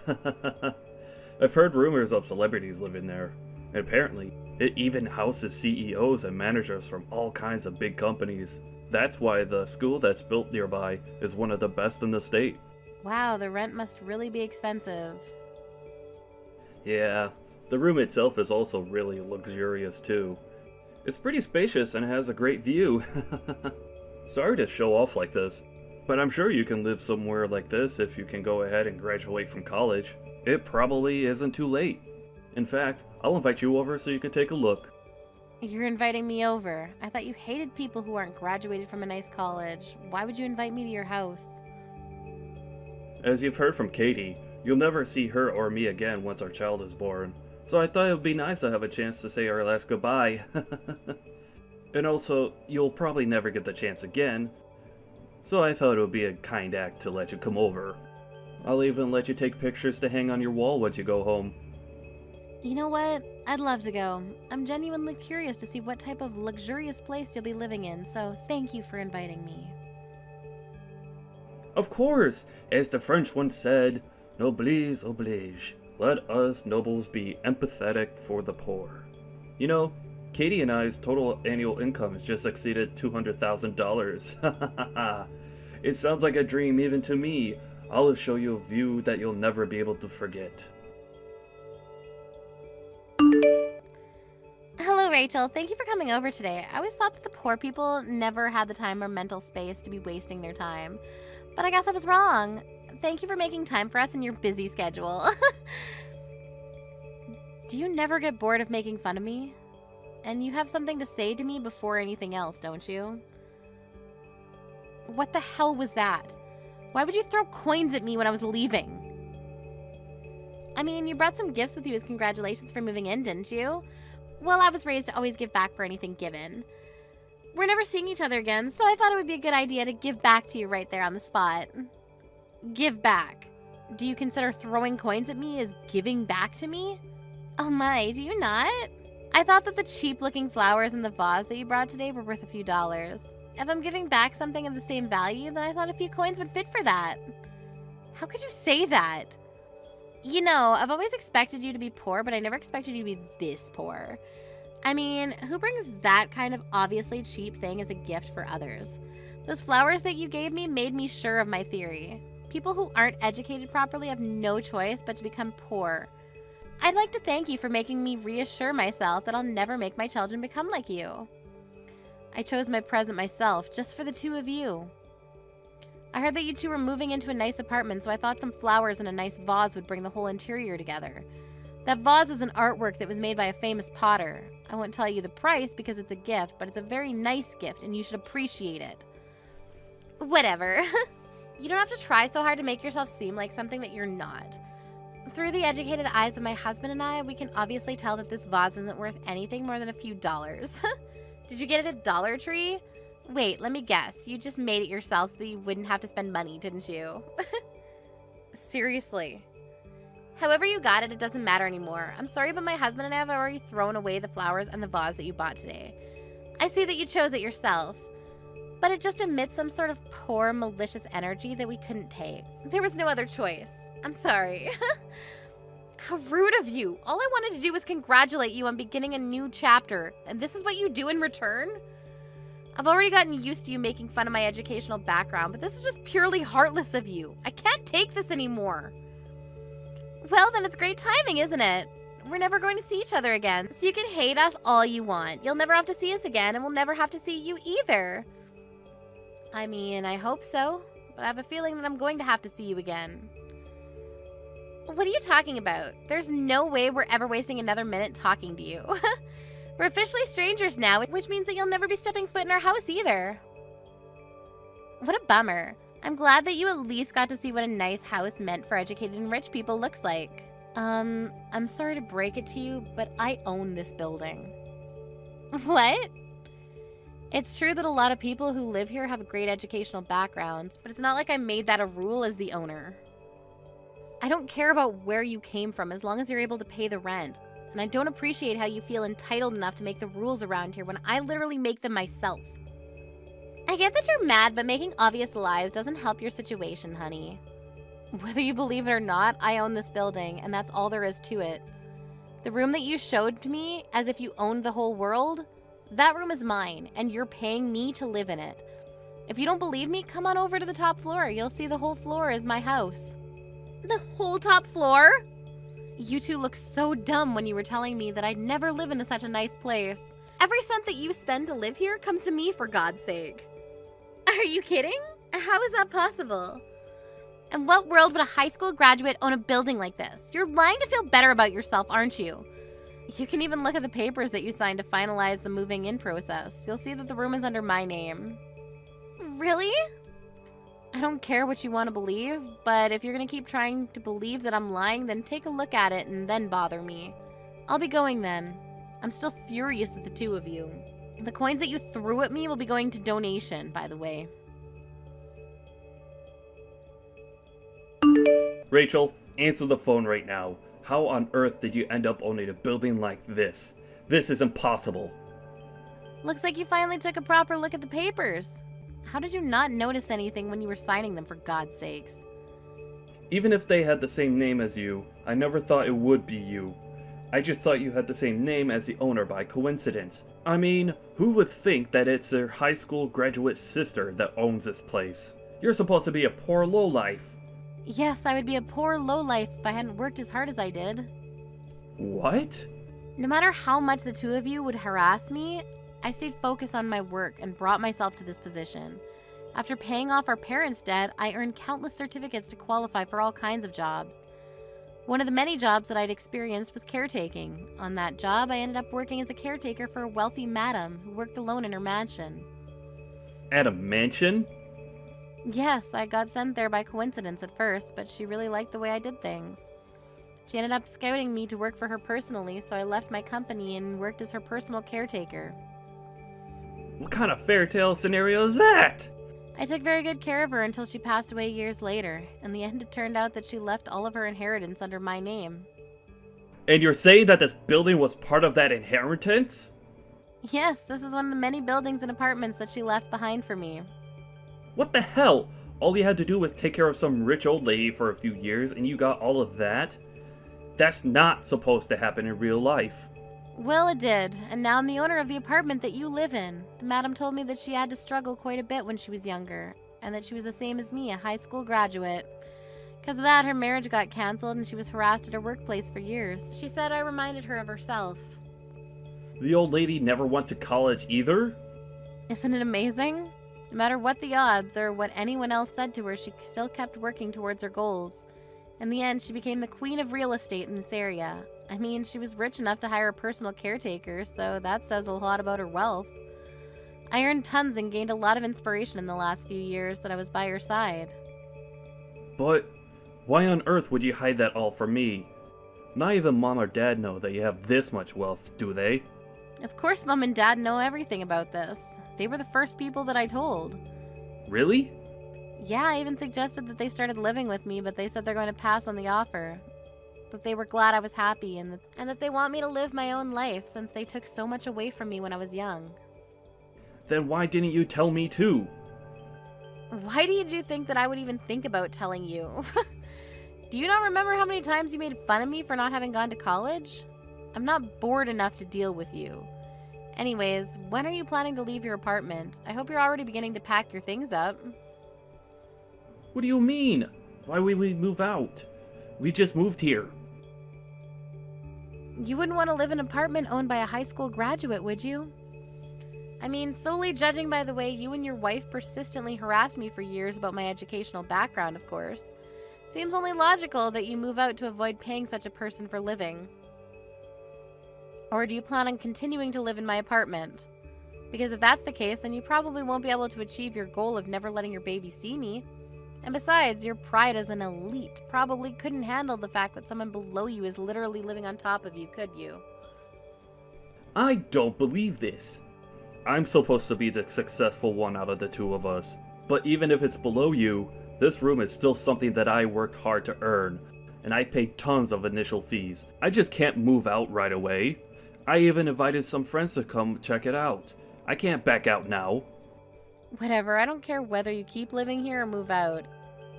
I've heard rumors of celebrities living there, and apparently, it even houses CEOs and managers from all kinds of big companies. That's why the school that's built nearby is one of the best in the state. Wow, the rent must really be expensive. Yeah, the room itself is also really luxurious too. It's pretty spacious and has a great view. Sorry to show off like this, but I'm sure you can live somewhere like this if you can go ahead and graduate from college. It probably isn't too late. In fact, I'll invite you over so you can take a look. You're inviting me over. I thought you hated people who aren't graduated from a nice college. Why would you invite me to your house? As you've heard from Katie, you'll never see her or me again once our child is born. So I thought it would be nice to have a chance to say our last goodbye. And also, you'll probably never get the chance again. So I thought it would be a kind act to let you come over. I'll even let you take pictures to hang on your wall once you go home. You know what? I'd love to go. I'm genuinely curious to see what type of luxurious place you'll be living in, so thank you for inviting me. Of course! As the French once said, noblesse oblige. Let us nobles be empathetic for the poor. You know, Katie and I's total annual income has just exceeded $200,000. It sounds like a dream even to me. I'll show you a view that you'll never be able to forget. Hello, Rachel. Thank you for coming over today. I always thought that the poor people never had the time or mental space to be wasting their time. But I guess I was wrong. Thank you for making time for us in your busy schedule. Do you never get bored of making fun of me? And you have something to say to me before anything else, don't you? What the hell was that? Why would you throw coins at me when I was leaving? I mean, you brought some gifts with you as congratulations for moving in, didn't you? Well, I was raised to always give back for anything given. We're never seeing each other again, so I thought it would be a good idea to give back to you right there on the spot. Give back. Do you consider throwing coins at me as giving back to me? Oh my, do you not? I thought that the cheap-looking flowers in the vase that you brought today were worth a few dollars. If I'm giving back something of the same value, then I thought a few coins would fit for that. How could you say that? You know, I've always expected you to be poor, but I never expected you to be this poor. I mean, who brings that kind of obviously cheap thing as a gift for others? Those flowers that you gave me made me sure of my theory. People who aren't educated properly have no choice but to become poor. I'd like to thank you for making me reassure myself that I'll never make my children become like you. I chose my present myself, just for the two of you. I heard that you two were moving into a nice apartment, so I thought some flowers and a nice vase would bring the whole interior together. That vase is an artwork that was made by a famous potter. I won't tell you the price because it's a gift, but it's a very nice gift and you should appreciate it. Whatever. You don't have to try so hard to make yourself seem like something that you're not. Through the educated eyes of my husband and I, we can obviously tell that this vase isn't worth anything more than a few dollars. Did you get it at Dollar Tree? Wait, let me guess. You just made it yourself so that you wouldn't have to spend money, didn't you? Seriously. However you got it, it doesn't matter anymore. I'm sorry, but my husband and I have already thrown away the flowers and the vase that you bought today. I see that you chose it yourself, but it just emits some sort of poor, malicious energy that we couldn't take. There was no other choice. I'm sorry. How rude of you. All I wanted to do was congratulate you on beginning a new chapter, and this is what you do in return? I've already gotten used to you making fun of my educational background, but this is just purely heartless of you. I can't take this anymore. Well, then it's great timing, isn't it? We're never going to see each other again, so you can hate us all you want. You'll never have to see us again, and we'll never have to see you either. I mean, I hope so, but I have a feeling that I'm going to have to see you again. What are you talking about? There's no way we're ever wasting another minute talking to you. We're officially strangers now, which means that you'll never be stepping foot in our house either. What a bummer. I'm glad that you at least got to see what a nice house meant for educated and rich people looks like. I'm sorry to break it to you, but I own this building. What? It's true that a lot of people who live here have great educational backgrounds, but it's not like I made that a rule as the owner. I don't care about where you came from as long as you're able to pay the rent. And I don't appreciate how you feel entitled enough to make the rules around here when I literally make them myself. I get that you're mad, but making obvious lies doesn't help your situation, honey. Whether you believe it or not, I own this building, and that's all there is to it. The room that you showed me as if you owned the whole world, that room is mine, and you're paying me to live in it. If you don't believe me, come on over to the top floor. You'll see the whole floor is my house. The whole top floor? You two looked so dumb when you were telling me that I'd never live in such a nice place. Every cent that you spend to live here comes to me, for God's sake. Are you kidding? How is that possible? In what world would a high school graduate own a building like this? You're lying to feel better about yourself, aren't you? You can even look at the papers that you signed to finalize the moving in process. You'll see that the room is under my name. Really? I don't care what you want to believe, but if you're going to keep trying to believe that I'm lying, then take a look at it and then bother me. I'll be going then. I'm still furious at the two of you. The coins that you threw at me will be going to donation, by the way. Rachel, answer the phone right now. How on earth did you end up owning a building like this? This is impossible. Looks like you finally took a proper look at the papers. How did you not notice anything when you were signing them, for God's sakes? Even if they had the same name as you, I never thought it would be you. I just thought you had the same name as the owner by coincidence. I mean, who would think that it's their high school graduate sister that owns this place? You're supposed to be a poor lowlife. Yes, I would be a poor lowlife if I hadn't worked as hard as I did. What? No matter how much the two of you would harass me, I stayed focused on my work and brought myself to this position. After paying off our parents' debt, I earned countless certificates to qualify for all kinds of jobs. One of the many jobs that I'd experienced was caretaking. On that job, I ended up working as a caretaker for a wealthy madam who worked alone in her mansion. At a mansion? Yes, I got sent there by coincidence at first, but she really liked the way I did things. She ended up scouting me to work for her personally, so I left my company and worked as her personal caretaker. What kind of fairy tale scenario is that? I took very good care of her until she passed away years later. In the end, it turned out that she left all of her inheritance under my name. And you're saying that this building was part of that inheritance? Yes, this is one of the many buildings and apartments that she left behind for me. What the hell? All you had to do was take care of some rich old lady for a few years and you got all of that? That's not supposed to happen in real life. Well, it did, and now I'm the owner of the apartment that you live in. The madam told me that she had to struggle quite a bit when she was younger, and that she was the same as me, a high school graduate. Because of that, her marriage got canceled and she was harassed at her workplace for years. She said I reminded her of herself. The old lady never went to college either? Isn't it amazing? No matter what the odds or what anyone else said to her, she still kept working towards her goals. In the end, she became the queen of real estate in this area. I mean, she was rich enough to hire a personal caretaker, so that says a lot about her wealth. I earned tons and gained a lot of inspiration in the last few years that I was by her side. But why on earth would you hide that all from me? Not even Mom or Dad know that you have this much wealth, do they? Of course Mom and Dad know everything about this. They were the first people that I told. Really? Yeah, I even suggested that they started living with me, but they said they're going to pass on the offer. that they were glad I was happy and that they want me to live my own life since they took so much away from me when I was young. Then why didn't you tell me too? Why did you think that I would even think about telling you? Do you not remember how many times you made fun of me for not having gone to college? I'm not bored enough to deal with you. Anyways, when are you planning to leave your apartment? I hope you're already beginning to pack your things up. What do you mean? Why would we move out? We just moved here. You wouldn't want to live in an apartment owned by a high school graduate, would you? I mean, solely judging by the way you and your wife persistently harassed me for years about my educational background, of course. Seems only logical that you move out to avoid paying such a person for living. Or do you plan on continuing to live in my apartment? Because if that's the case, then you probably won't be able to achieve your goal of never letting your baby see me. And besides, your pride as an elite probably couldn't handle the fact that someone below you is literally living on top of you, could you? I don't believe this. I'm supposed to be the successful one out of the two of us. But even if it's below you, this room is still something that I worked hard to earn. And I paid tons of initial fees. I just can't move out right away. I even invited some friends to come check it out. I can't back out now. Whatever, I don't care whether you keep living here or move out.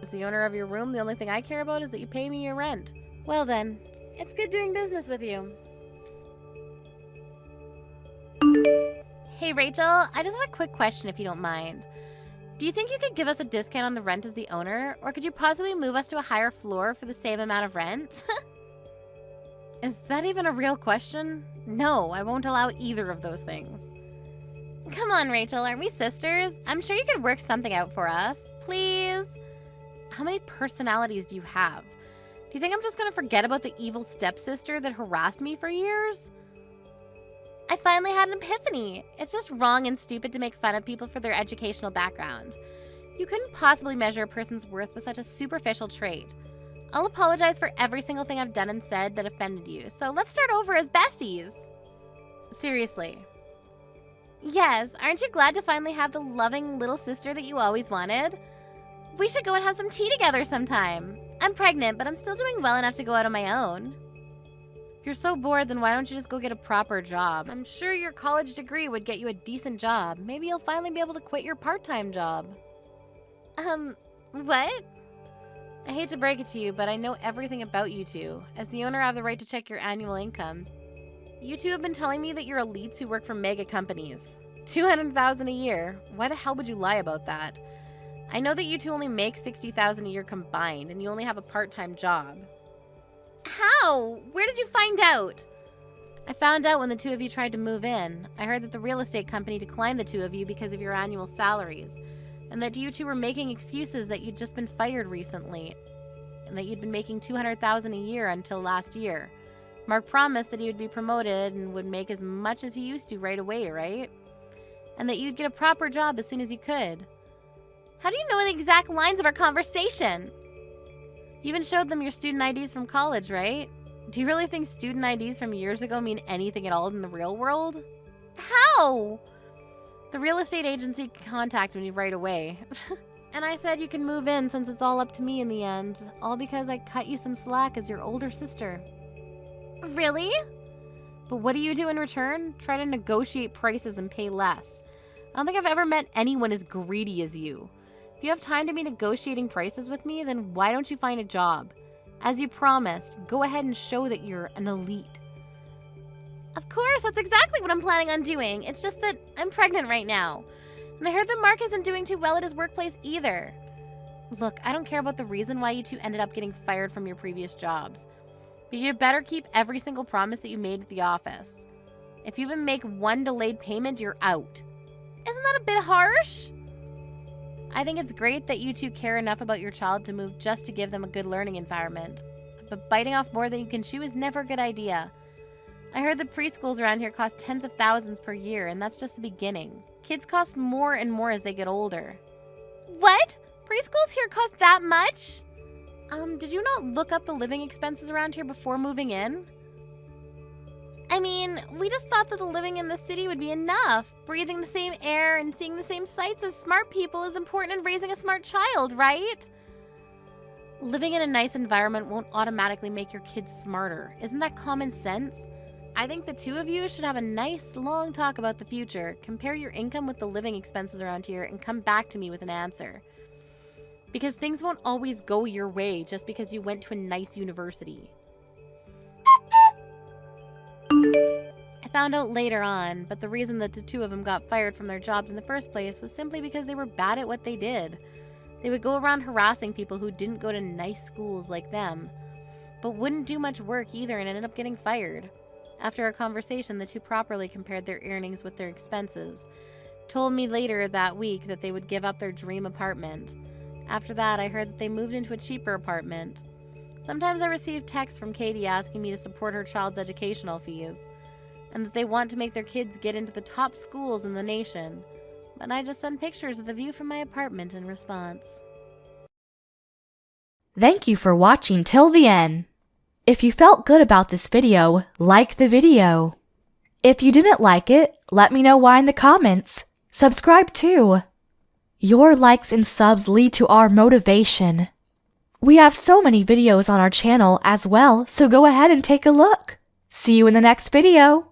As the owner of your room, the only thing I care about is that you pay me your rent. Well then, it's good doing business with you. Hey Rachel, I just have a quick question if you don't mind. Do you think you could give us a discount on the rent as the owner, or could you possibly move us to a higher floor for the same amount of rent? Is that even a real question? No, I won't allow either of those things. Come on, Rachel, aren't we sisters? I'm sure you could work something out for us. Please? How many personalities do you have? Do you think I'm just going to forget about the evil stepsister that harassed me for years? I finally had an epiphany. It's just wrong and stupid to make fun of people for their educational background. You couldn't possibly measure a person's worth with such a superficial trait. I'll apologize for every single thing I've done and said that offended you, so let's start over as besties. Seriously. Yes, aren't you glad to finally have the loving little sister that you always wanted? We should go and have some tea together sometime. I'm pregnant, but I'm still doing well enough to go out on my own. If you're so bored, then why don't you just go get a proper job? I'm sure your college degree would get you a decent job. Maybe you'll finally be able to quit your part-time job. What? I hate to break it to you, but I know everything about you two. As the owner, I have the right to check your annual incomes. You two have been telling me that you're elites who work for mega companies. $200,000 a year. Why the hell would you lie about that? I know that you two only make $60,000 a year combined, and you only have a part-time job. How? Where did you find out? I found out when the two of you tried to move in. I heard that the real estate company declined the two of you because of your annual salaries, and that you two were making excuses that you'd just been fired recently, and that you'd been making $200,000 a year until last year. Mark promised that he would be promoted and would make as much as he used to right away, right? And that you'd get a proper job as soon as you could. How do you know the exact lines of our conversation? You even showed them your student IDs from college, right? Do you really think student IDs from years ago mean anything at all in the real world? How? The real estate agency contacted me right away. And I said you can move in since it's all up to me in the end. All because I cut you some slack as your older sister. Really? But what do you do in return? Try to negotiate prices and pay less. I don't think I've ever met anyone as greedy as you. If you have time to be negotiating prices with me, then why don't you find a job? As you promised, go ahead and show that you're an elite. Of course, that's exactly what I'm planning on doing. It's just that I'm pregnant right now. And I heard that Mark isn't doing too well at his workplace either. Look, I don't care about the reason why you two ended up getting fired from your previous jobs. But you better keep every single promise that you made at the office. If you even make one delayed payment, you're out. Isn't that a bit harsh? I think it's great that you two care enough about your child to move just to give them a good learning environment. But biting off more than you can chew is never a good idea. I heard the preschools around here cost tens of thousands per year, and that's just the beginning. Kids cost more and more as they get older. What? Preschools here cost that much? Did you not look up the living expenses around here before moving in? I mean, we just thought that the living in the city would be enough. Breathing the same air and seeing the same sights as smart people is important in raising a smart child, right? Living in a nice environment won't automatically make your kids smarter. Isn't that common sense? I think the two of you should have a nice, long talk about the future, compare your income with the living expenses around here, and come back to me with an answer. Because things won't always go your way just because you went to a nice university. I found out later on, but the reason that the two of them got fired from their jobs in the first place was simply because they were bad at what they did. They would go around harassing people who didn't go to nice schools like them, but wouldn't do much work either and ended up getting fired. After a conversation, the two properly compared their earnings with their expenses. Told me later that week that they would give up their dream apartment. After that, I heard that they moved into a cheaper apartment. Sometimes I receive texts from Katie asking me to support her child's educational fees, and that they want to make their kids get into the top schools in the nation. But I just send pictures of the view from my apartment in response. Thank you for watching till the end. If you felt good about this video, like the video. If you didn't like it, let me know why in the comments. Subscribe too. Your likes and subs lead to our motivation. We have so many videos on our channel as well, so go ahead and take a look. See you in the next video.